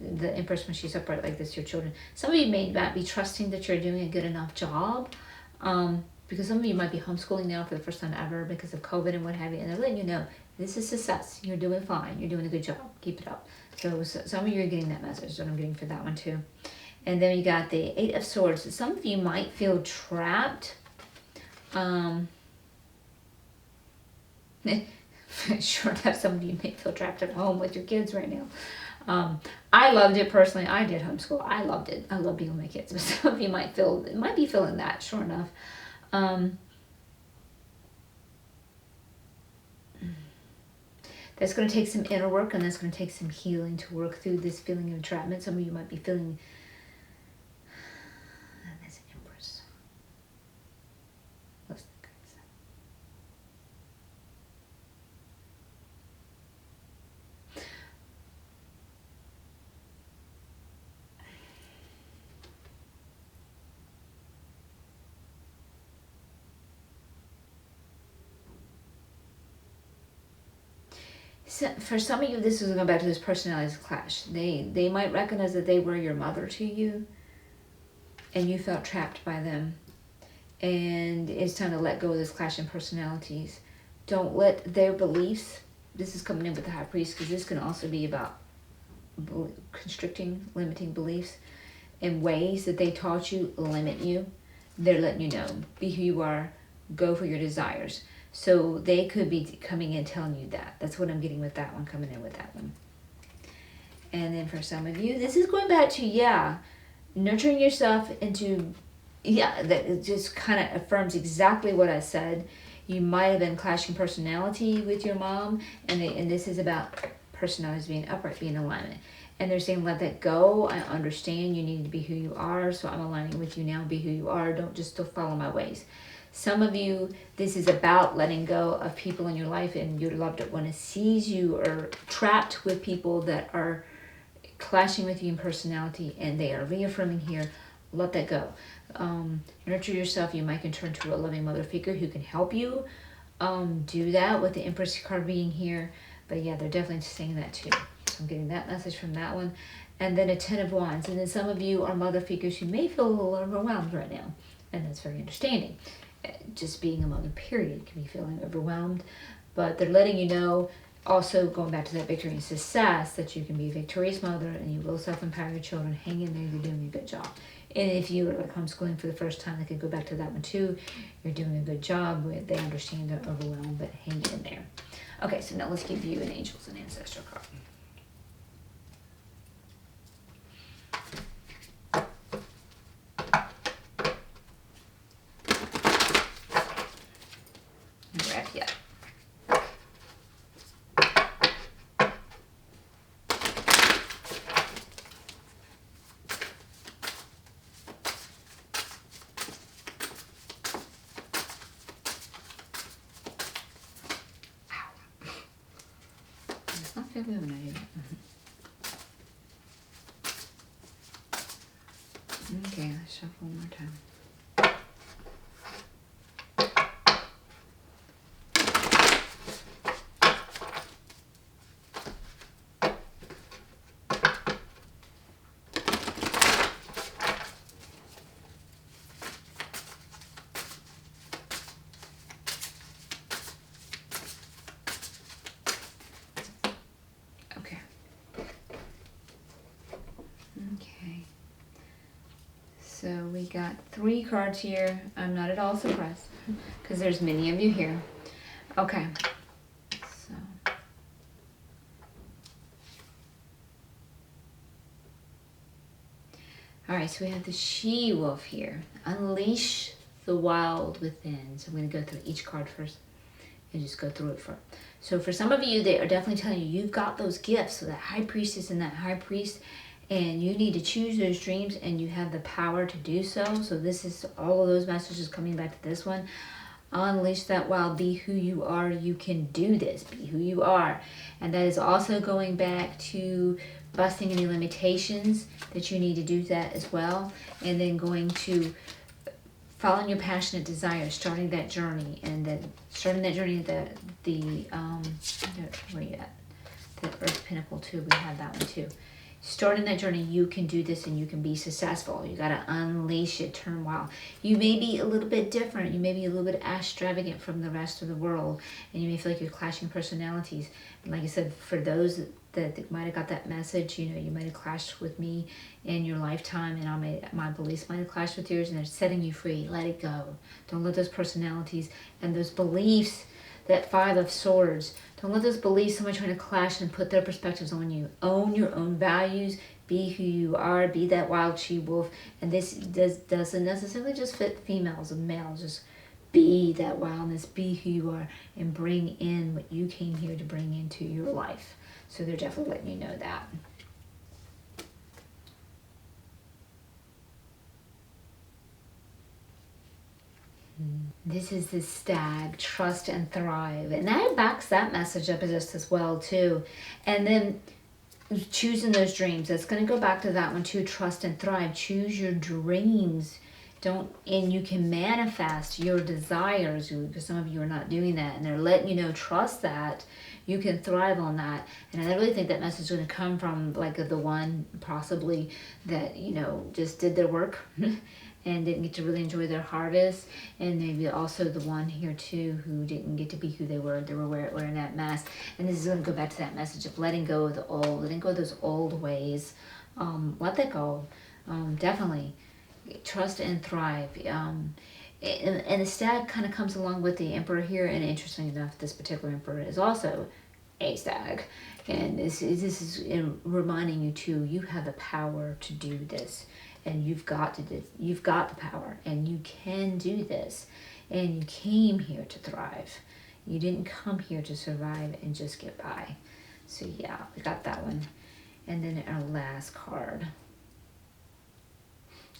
The Empress, when she's upright like this, your children. Some of you may not be trusting that you're doing a good enough job, because some of you might be homeschooling now for the first time ever because of COVID and what have you, and they're letting you know this is success. You're doing fine. You're doing a good job. Keep it up. So some of you are getting that message that I'm getting for that one too. And then you got the Eight of Swords. Some of you might feel trapped. Sure enough, some of you may feel trapped at home with your kids right now. I loved it personally. I did homeschool. I loved it. I love being with my kids. But some of you might be feeling that, sure enough. That's going to take some inner work, and that's going to take some healing to work through this feeling of entrapment. Some of you might be feeling that's an Empress. So for some of you, this is going back to this personality clash. They might recognize that they were your mother to you, and you felt trapped by them. And it's time to let go of this clash in personalities. Don't let their beliefs, this is coming in with the High Priest, because this can also be about constricting, limiting beliefs in ways that they taught you limit you. They're letting you know, be who you are, go for your desires. So they could be coming in telling you that. That's what I'm getting with that one, coming in with that one. And then for some of you, this is going back to, nurturing yourself into, that it just kind of affirms exactly what I said. You might have been clashing personality with your mom, and this is about personalities being upright, being in alignment. And they're saying, let that go. I understand you need to be who you are, so I'm aligning with you now. Be who you are. Don't just still follow my ways. Some of you, this is about letting go of people in your life, and your loved one sees you or trapped with people that are clashing with you in personality, and they are reaffirming here, let that go. Nurture yourself. You might can turn to a loving mother figure who can help you do that with the Empress card being here. But yeah, they're definitely saying that too. I'm getting that message from that one. And then a Ten of Wands. And then some of you are mother figures who may feel a little overwhelmed right now, and that's very understanding. Just being a mother, period, can be feeling overwhelmed. But they're letting you know, also going back to that victory and success, that you can be a victorious mother and you will self-empower your children. Hang in there, you're doing a good job. And if you are like homeschooling for the first time, they could go back to that one too. You're doing a good job. They understand they're overwhelmed, but hang in there. Okay, so now let's give you an Angels and Ancestor card. Wrap you up. feel when I do that. Okay, let's shuffle one more time. Okay, so we got 3 cards here. I'm not at all surprised because there's many of you here. Okay, so all right, so we have the she-wolf here. Unleash the wild within. So I'm going to go through each card first and just go through it first. So for some of you, they are definitely telling you you've got those gifts. So that high priestess and that high priest, and you need to choose those dreams, and you have the power to do so. So this is all of those messages coming back to this one. Unleash that wild, be who you are. You can do this, be who you are. And that is also going back to busting any limitations that you need to do that as well. And then going to following your passionate desire, starting that journey, and then starting that journey, where are you at? The Earth Pinnacle too, we have that one too. Starting that journey, you can do this and you can be successful. You got to unleash it, turn wild. You may be a little bit different. You may be a little bit extravagant from the rest of the world, and you may feel like you're clashing personalities. And like I said, for those that might have got that message, you know, you might have clashed with me in your lifetime, and my beliefs might have clashed with yours, and they're setting you free. Let it go. Don't let those personalities and those beliefs, that 5 of Swords, don't let those beliefs somebody trying to clash and put their perspectives on you. Own your own values. Be who you are. Be that wild she-wolf. And this doesn't necessarily just fit females and males. Just be that wildness. Be who you are. And bring in what you came here to bring into your life. So they're definitely letting you know that. This is the Stag, trust and thrive. And that backs that message up just as well too. And then choosing those dreams. That's going to go back to that one too, trust and thrive. Choose your dreams. And you can manifest your desires, because some of you are not doing that. And they're letting you know, trust that. You can thrive on that. And I really think that message is going to come from like the one possibly that, you know, just did their work and didn't get to really enjoy their harvest. And maybe also the one here too who didn't get to be who they were. They were wearing that mask. And this is going to go back to that message of letting go of the old, letting go of those old ways. Let that go. Definitely. Trust and thrive. And the stag kind of comes along with the emperor here. And interestingly enough, this particular emperor is also a stag. And this is reminding you too, you have the power to do this. And you've got the power, and you can do this, and you came here to thrive. You didn't come here to survive and just get by. So yeah, we got that one. And then our last card,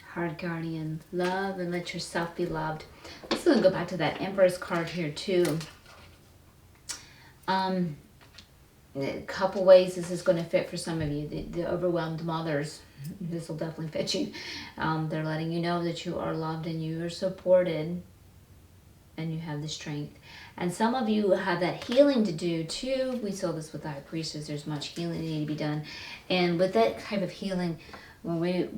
Heart Guardian, love and let yourself be loved. Let's go back to that Empress card here too. A couple ways this is going to fit for some of you. The overwhelmed mothers, this will definitely fit you. They're letting you know that you are loved and you are supported and you have the strength. And some of you have that healing to do too. We saw this with the High Priestess. There's much healing that need to be done. And with that type of healing, when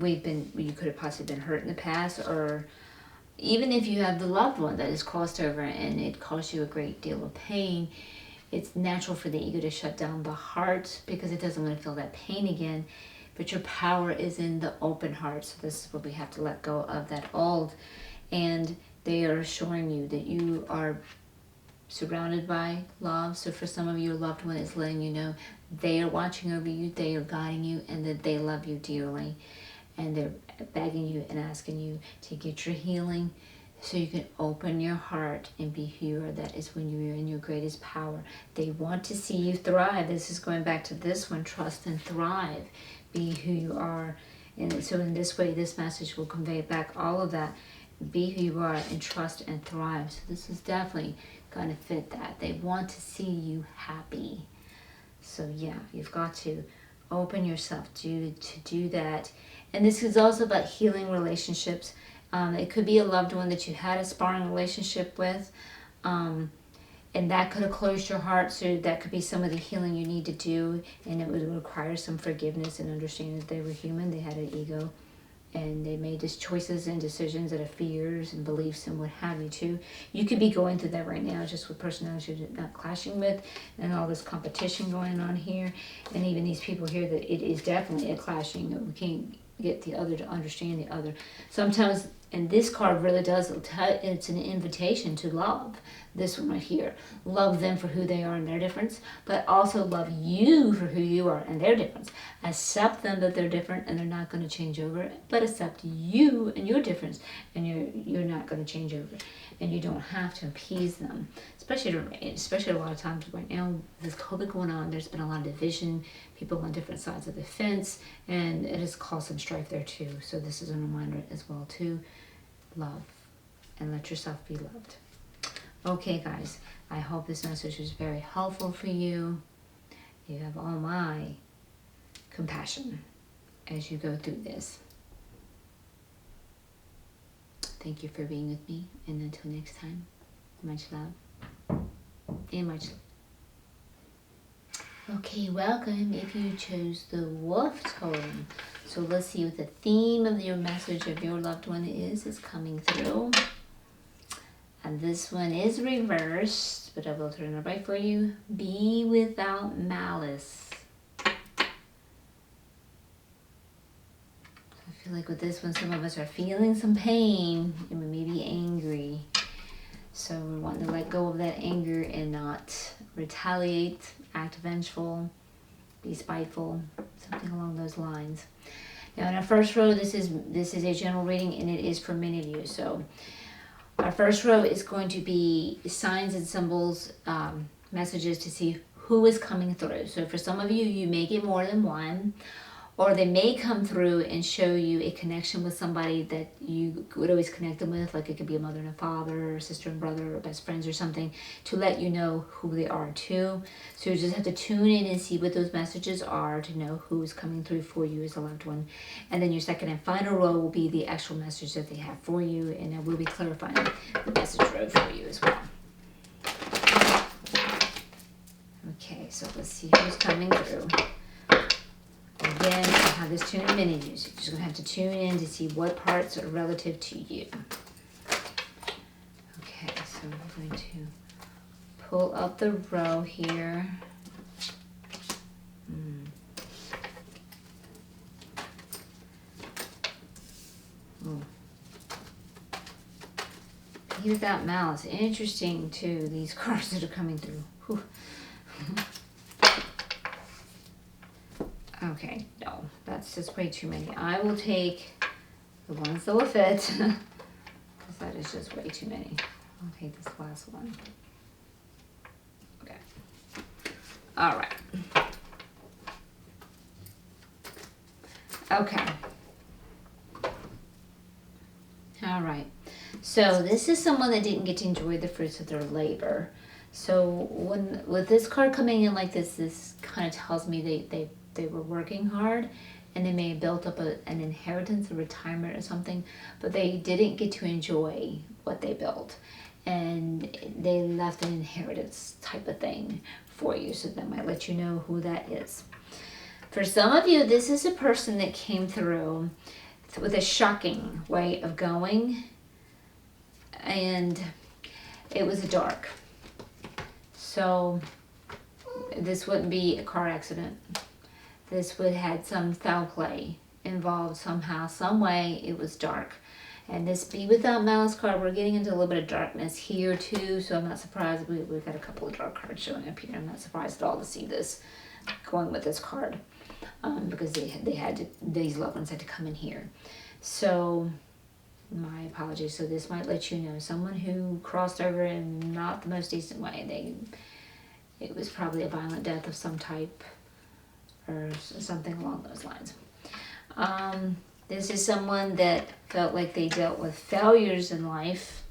you could have possibly been hurt in the past, or even if you have the loved one that is crossed over and it caused you a great deal of pain, it's natural for the ego to shut down the heart because it doesn't want to feel that pain again. But your power is in the open heart. So this is where we have to let go of that old. And they are assuring you that you are surrounded by love. So for some of you, your loved one is letting you know they are watching over you, they are guiding you, and that they love you dearly. And they're begging you and asking you to get your healing so you can open your heart and be who you are. That is when you're in your greatest power. They want to see you thrive. This is going back to this one, trust and thrive. Be who you are. And so in this way, this message will convey back all of that. Be who you are and trust and thrive. So this is definitely going to fit that. They want to see you happy. So yeah, you've got to open yourself to do that. And this is also about healing relationships. It could be a loved one that you had a sparring relationship with, and that could have closed your heart. So that could be some of the healing you need to do, and it would require some forgiveness and understanding that they were human, they had an ego, and they made these choices and decisions out of fears and beliefs and what have you too. You could be going through that right now, just with personalities you're not clashing with, and all this competition going on here, and even these people here, that it is definitely a clashing. We can't get the other to understand the other. Sometimes, and this card really does, it's an invitation to love. This one right here. Love them for who they are and their difference, but also love you for who you are and their difference. Accept them that they're different and they're not going to change over, but accept you and your difference, and you're not going to change over. And you don't have to appease them. Especially a lot of times right now, with COVID going on, there's been a lot of division, people on different sides of the fence, and it has caused some strife there too. So this is a reminder as well to love and let yourself be loved. Okay, guys, I hope this message was very helpful for you. You have all my compassion as you go through this. Thank you for being with me, and until next time, much love and much love. Okay, welcome if you chose the Wolf Totem. So let's see what the theme of your message of your loved one is. It's coming through. And this one is reversed, but I will turn it right for you. Be without malice. I feel like with this one, some of us are feeling some pain and we may be angry. So we want to let go of that anger and not retaliate, act vengeful, be spiteful, something along those lines. Now in our first row, this is a general reading, and it is for many of you. So our first row is going to be signs and symbols, messages to see who is coming through. So for some of you, you may get more than one, or they may come through and show you a connection with somebody that you would always connect them with, like it could be a mother and a father, or sister and brother, or best friends or something, to let you know who they are too. So you just have to tune in and see what those messages are to know who is coming through for you as a loved one. And then your second and final row will be the actual message that they have for you, and I will be clarifying the message row for you as well. Okay, so let's see who's coming through. Again, I have this tuned in many views. You're just going to have to tune in to see what parts are relative to you. Okay, so we're going to pull up the row here. Be without malice. Interesting, too, these cards that are coming through. Whew. Okay, no, that's just way too many. I will take the ones that will fit, because that is just way too many. I'll take this last one. Okay. All right. Okay. All right. So this is someone that didn't get to enjoy the fruits of their labor. So with this card coming in like this kind of tells me they were working hard, and they may have built up an inheritance, a retirement or something, but they didn't get to enjoy what they built, and they left an inheritance type of thing for you. So that might let you know who that is. For some of you, this is a person that came through with a shocking way of going, and it was dark. So this wouldn't be a car accident. This would had some foul play involved somehow, some way. It was dark. And this Be Without Malice card, we're getting into a little bit of darkness here too, so I'm not surprised. We've got a couple of dark cards showing up here. I'm not surprised at all to see this going with this card, because these loved ones had to come in here. So my apologies. So this might let you know someone who crossed over in not the most decent way. It was probably a violent death of some type, or something along those lines. This is someone that felt like they dealt with failures in life,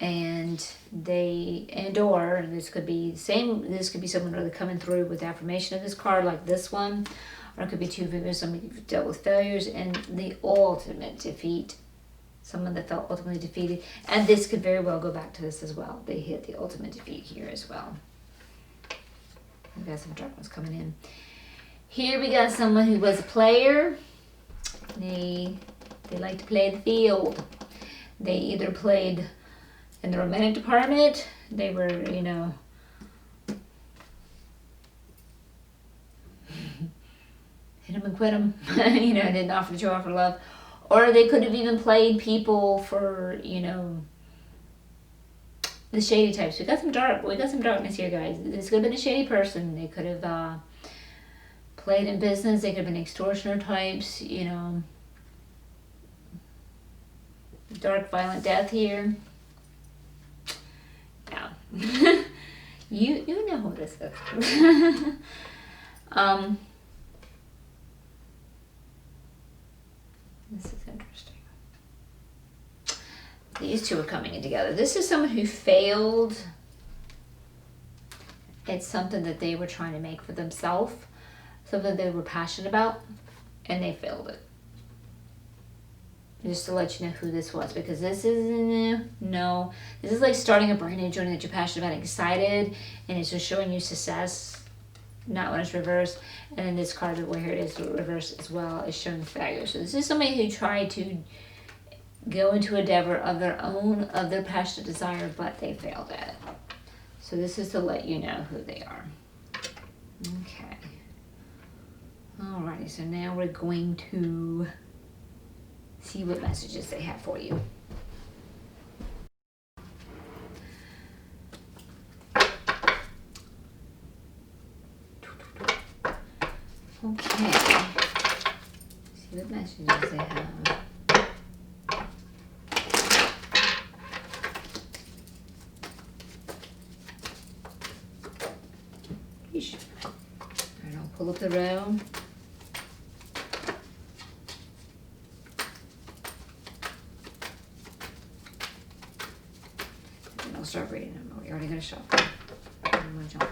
and or this could be someone really coming through with affirmation of this card, like this one, or it could be two figures, somebody who dealt with failures and the ultimate defeat, someone that felt ultimately defeated. And this could very well go back to this as well. They hit the ultimate defeat here as well. We've got some dark ones coming in. Here we got someone who was a player. They like to play the field. They either played in the romantic department, they were, you know, hit them and quit them, you know, didn't offer to offer love. Or they could have even played people for, you know, the shady types. We got some darkness here, guys. This could have been a shady person. They could have played in business. They could have been extortioner types, you know. Dark, violent death here. Yeah. you know who this is. This is interesting. These two are coming in together. This is someone who failed at something that they were trying to make for themselves, something they were passionate about, and they failed it. Just to let you know who this was, because this is this is like starting a brand new journey that you're passionate about, excited, and it's just showing you success, not when it's reversed. And then this card, where here it is reversed as well, is showing failure. So this is somebody who tried to go into a endeavor of their passionate desire, but they failed at it. So this is to let you know who they are. Okay. Alrighty, so now we're going to see what messages they have for you. Okay. See what messages they have. Yeesh. Alright, I'll pull up the row. I'll start reading them. We're already going to shuffle. I'm going to jump.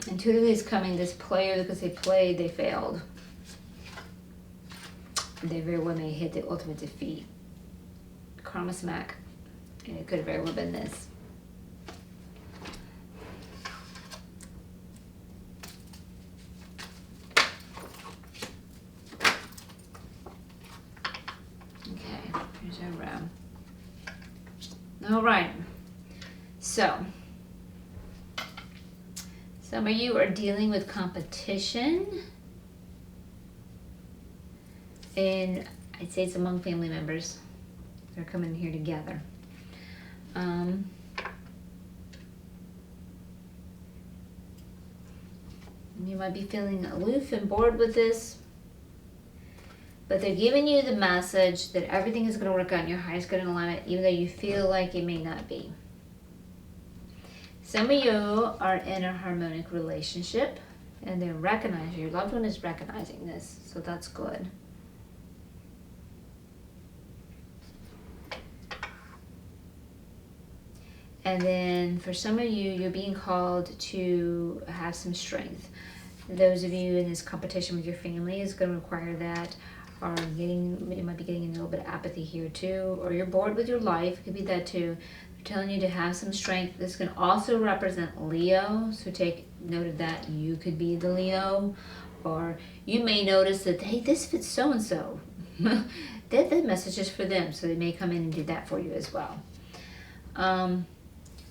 Intuitively is coming, this player, because they played, they failed. They very well may hit the ultimate defeat. Karma smack. And it could have very well been this. Okay, here's our row. All right. So, some of you are dealing with competition, and I'd say it's among family members. They're coming here together. You might be feeling aloof and bored with this, but they're giving you the message that everything is going to work out in your highest good and alignment, even though you feel like it may not be. Some of you are in a harmonic relationship, and they're recognizing, your loved one is recognizing this, so that's good. And then for some of you, you're being called to have some strength. Those of you in this competition with your family is going to require that, or you might be getting a little bit of apathy here too, or you're bored with your life, it could be that too. Telling you to have some strength. This can also represent Leo, so take note of that. You could be the Leo, or you may notice that, hey, this fits so-and-so. That message is for them, so they may come in and do that for you as well.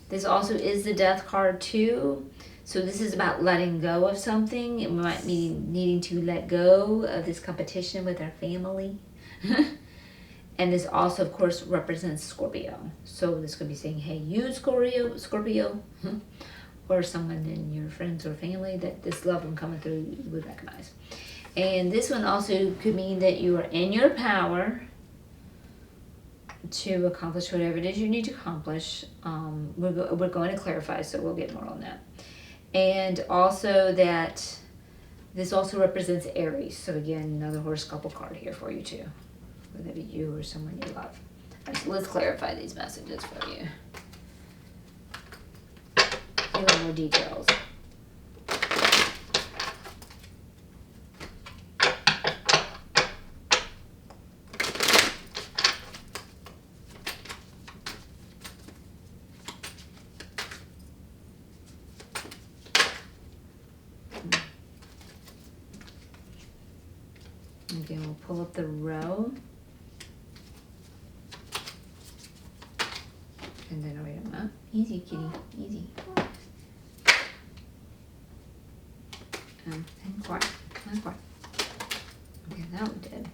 This also is the Death card too, so this is about letting go of something. It might be needing to let go of this competition with our family. And this also, of course, represents Scorpio. So this could be saying, hey, you Scorpio, or someone in your friends or family that this loved one coming through you would recognize. And this one also could mean that you are in your power to accomplish whatever it is you need to accomplish. We're going to clarify, so we'll get more on that. And also that this also represents Aries. So again, another horoscope card here for you too. Whether it be you or someone you love. So let's clarify these messages for you. A little more details. Again, we'll pull up the row. And then I'll read them up. Easy, kitty, easy. And quiet, and quiet. Okay, that one did.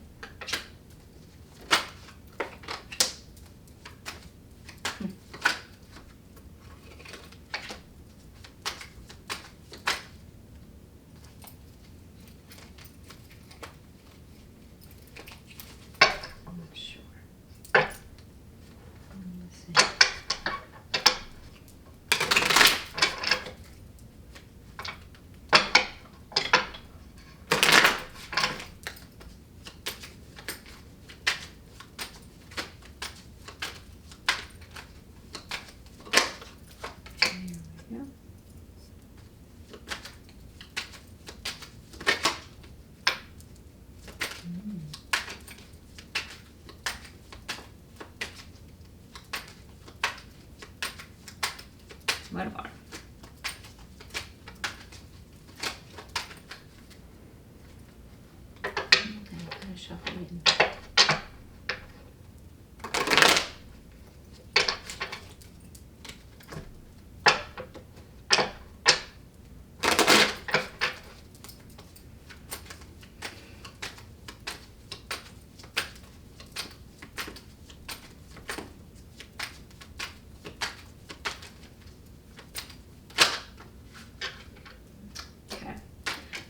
What about it? Okay, kind of shuffle in.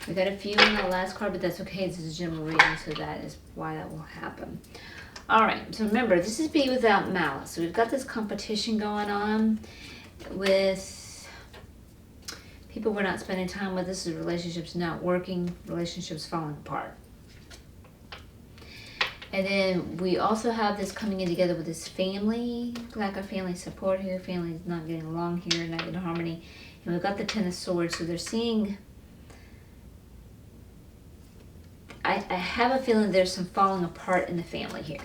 We got a few in the last card, but that's okay. This is a general reading, so that is why that will happen. All right, so remember, this is Be Without Malice. So we've got this competition going on with people we're not spending time with. This is relationships not working, relationships falling apart. And then we also have this coming in together with this family, lack of family support here. Family is not getting along here, not getting harmony. And we've got the Ten of Swords, so they're seeing... I have a feeling there's some falling apart in the family here.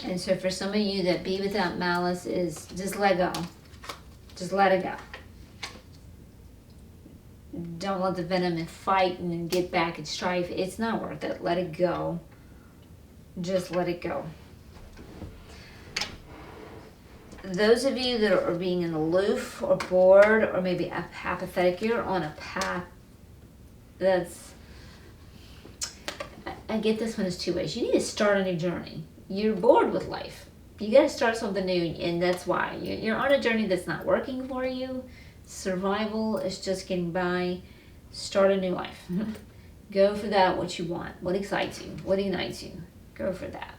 And so for some of you, that Be Without Malice is just let go. Just let it go. Don't let the venom and fight and then get back and strife. It's not worth it. Let it go. Just let it go. Those of you that are being aloof or bored or maybe apathetic, you're on a path that's... I get this one as two ways. You need to start a new journey. You're bored with life. You got to start something new, and that's why. You're on a journey that's not working for you. Survival is just getting by. Start a new life. Go for that, what you want. What excites you? What ignites you? Go for that.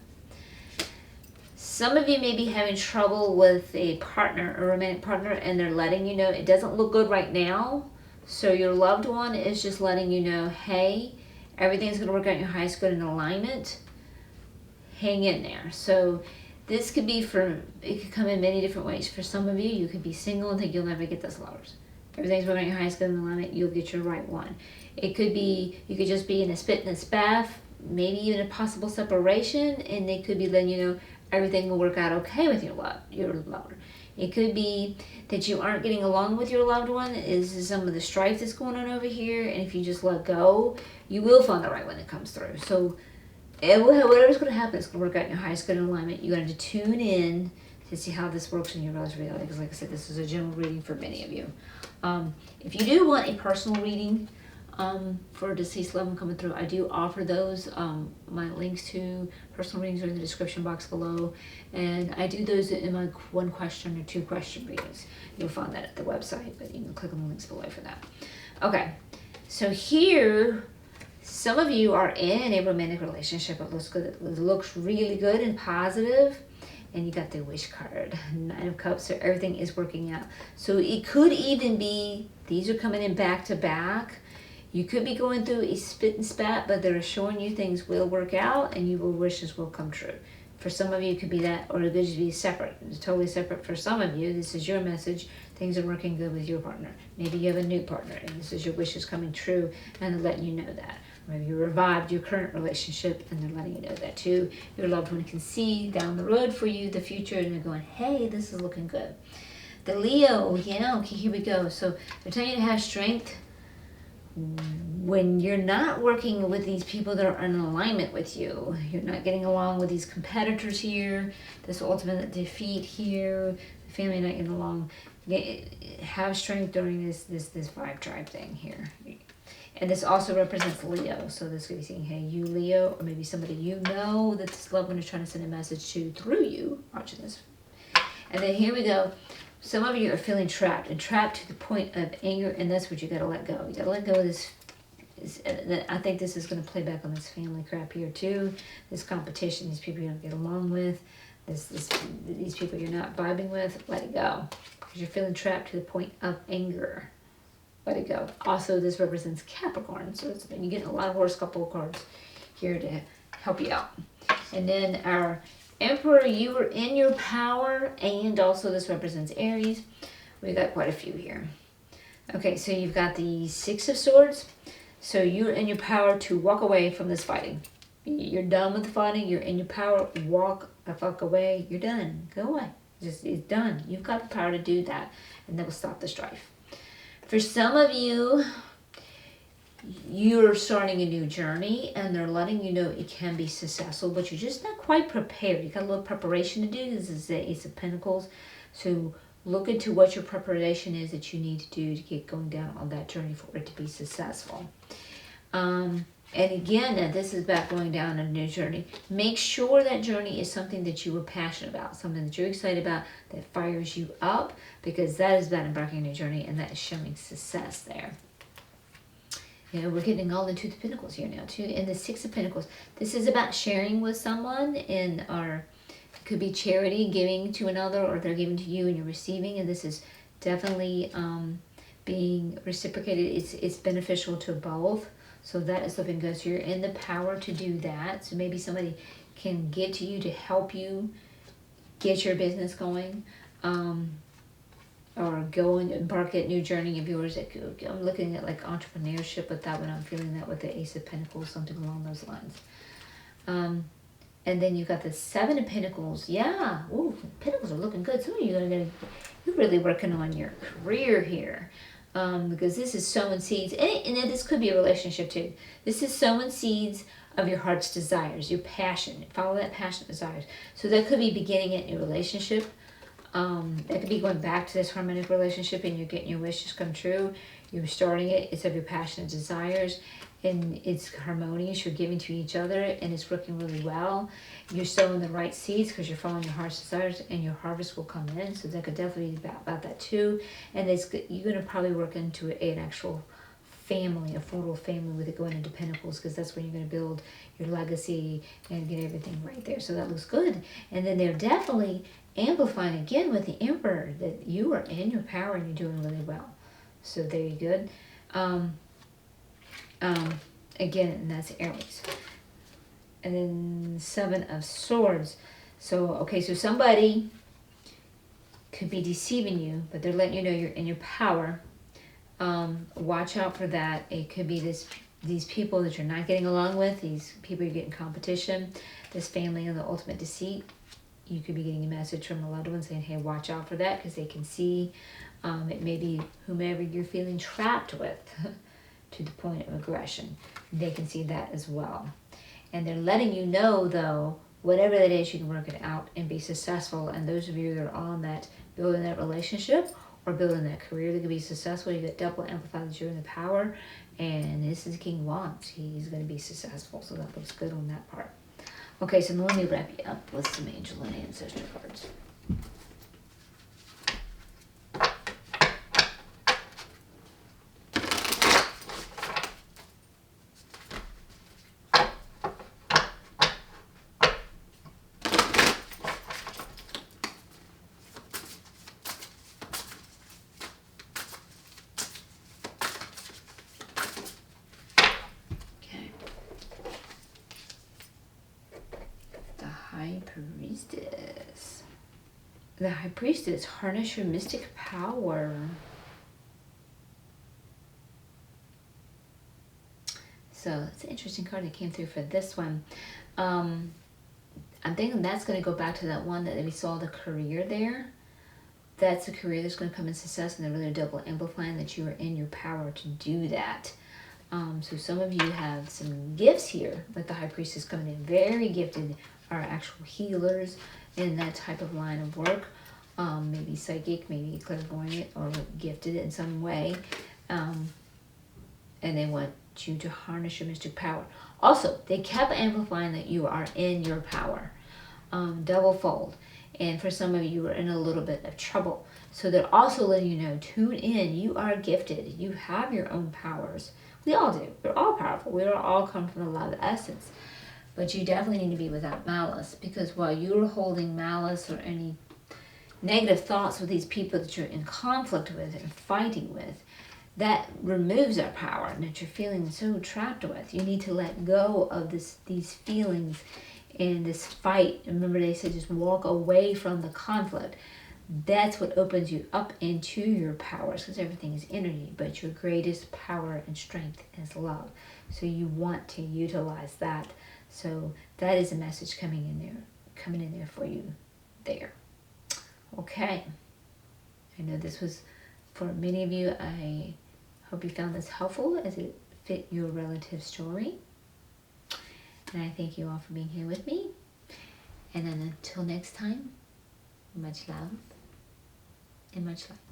Some of you may be having trouble with a partner, a romantic partner, and they're letting you know it doesn't look good right now. So your loved one is just letting you know, hey, everything's going to work out in your highest good in alignment. Hang in there. So this could be it could come in many different ways. For some of you, you could be single and think you'll never get those lovers. Everything's working out in your highest good in alignment. You'll get your right one. It could be, you could just be in a spit and a spaff, maybe even a possible separation, and they could be letting you know everything will work out okay with your lover. It could be that you aren't getting along with your loved one. Is some of the strife that's going on over here, and if you just let go, you will find the right one that comes through. So whatever's going to happen, it's going to work out in your highest good in alignment. You're going to tune in to see how this works in your reality, because like I said, this is a general reading for many of you. If you do want a personal reading, for deceased loved one coming through. I do offer those. My links to personal readings are in the description box below, and I do those in my 1 question or 2 question readings. You'll find that at the website, but you can click on the links below for that. Okay, so here, some of you are in a romantic relationship. It looks good. It looks really good and positive. And you got the wish card, 9 of Cups, so everything is working out. So it could even be, these are coming in back to back. You could be going through a spit and spat, but they're showing you things will work out and your wishes will come true. For some of you, it could be that, or it could just be separate. It's totally separate for some of you. This is your message. Things are working good with your partner. Maybe you have a new partner, and this is your wishes coming true, and they're letting you know that. Maybe you revived your current relationship, and they're letting you know that too. Your loved one can see down the road for you the future, and they're going, hey, this is looking good. The Leo, yeah, okay, here we go. So they're telling you to have strength when you're not working with these people that are in alignment with you. You're not getting along with these competitors here, this ultimate defeat here, the family not getting along. Have strength during this vibe tribe thing here. And this also represents Leo. So this could be saying, hey, you Leo, or maybe somebody you know that this loved one is trying to send a message to through you watching this. And then here we go. Some of you are feeling trapped, and trapped to the point of anger, and that's what you got to let go. You got to let go of this. I think this is going to play back on this family crap here too. This competition, these people you don't get along with, these people you're not vibing with, let it go. Because you're feeling trapped to the point of anger. Let it go. Also, this represents Capricorn, so you're getting a lot of horse couple cards here to help you out. And then our Emperor, you are in your power, and also this represents Aries. We got quite a few here. Okay, so you've got the 6 of Swords. So you're in your power to walk away from this fighting. You're done with the fighting. You're in your power. Walk the fuck away. You're done. Go away. It's done. You've got the power to do that, and that will stop the strife. For some of you, you're starting a new journey, and they're letting you know it can be successful, but you're just not quite prepared. You got a little preparation to do. This is the Ace of Pentacles. So look into what your preparation is that you need to do to get going down on that journey for it to be successful. And again, this is about going down a new journey. Make sure that journey is something that you were passionate about, something that you're excited about, that fires you up, because that is about embarking a new journey, and that is showing success there. You know, we're getting all into the Pentacles here now too. And the 6 of Pentacles, this is about sharing with someone, and it could be charity, giving to another, or they're giving to you and you're receiving, and this is definitely being reciprocated. It's beneficial to both. So that is looking good. So you're in the power to do that. So maybe somebody can get to you to help you get your business going, or go and embark at new journey of yours. I'm looking at like entrepreneurship with that one. I'm feeling that with the Ace of Pentacles, something along those lines. And then you've got the 7 of Pentacles. Yeah, ooh, Pentacles are looking good. Some of you you're really working on your career here. Because this is sowing seeds, and this could be a relationship too. This is sowing seeds of your heart's desires, your passion. Follow that passionate desires. So that could be beginning a new relationship. That could be going back to this harmonic relationship, and you're getting your wishes come true. You're starting it. It's of your passionate desires, and it's harmonious. You're giving to each other, and it's working really well. You're sowing the right seeds because you're following your heart's desires, and your harvest will come in. So that could definitely be about that too. And you're going to probably work into an actual family, a photo family with it going into Pentacles, because that's when you're going to build your legacy and get everything right there. So that looks good. And then they're definitely amplifying again with the Emperor that you are in your power and you're doing really well. So there you go. Again, and that's Aries. And then 7 of Swords. So, okay, so somebody could be deceiving you, but they're letting you know you're in your power. Watch out for that. It could be these people that you're not getting along with, these people you're getting competition, this family and the ultimate deceit. You could be getting a message from a loved one saying, hey, watch out for that, because they can see it may be whomever you're feeling trapped with to the point of aggression. They can see that as well. And they're letting you know, though, whatever that is, you can work it out and be successful. And those of you that are on that, building that relationship or building that career that can be successful, you get double amplified that you're in the power. And this is King Wands. He's going to be successful, so that looks good on that part. Okay, so let me wrap you up with some angel and ancestor cards. High Priestess. The High Priestess, harness your mystic power. So it's an interesting card that came through for this one. I'm thinking that's going to go back to that one that we saw, the career there. That's a career that's going to come in success, and they're really double amplifying that you are in your power to do that. So some of you have some gifts here, like the High Priestess coming in, very gifted, are actual healers in that type of line of work. Maybe psychic, maybe clairvoyant, or gifted in some way. And they want you to harness your mystic power. Also, they kept amplifying that you are in your power. Double fold. And for some of you, are in a little bit of trouble. So they're also letting you know, tune in, you are gifted. You have your own powers. We all do. We're all powerful. We all come from the love essence. But you definitely need to be without malice, because while you're holding malice or any negative thoughts with these people that you're in conflict with and fighting with, that removes our power, and that you're feeling so trapped with. You need to let go of these feelings and this fight. Remember, they said just walk away from the conflict. That's what opens you up into your powers, because everything is energy, but your greatest power and strength is love. So you want to utilize that. So that is a message coming in there for you there. Okay. I know this was, for many of you, I hope you found this helpful as it fit your relative story. And I thank you all for being here with me. And then until next time, much love and much light.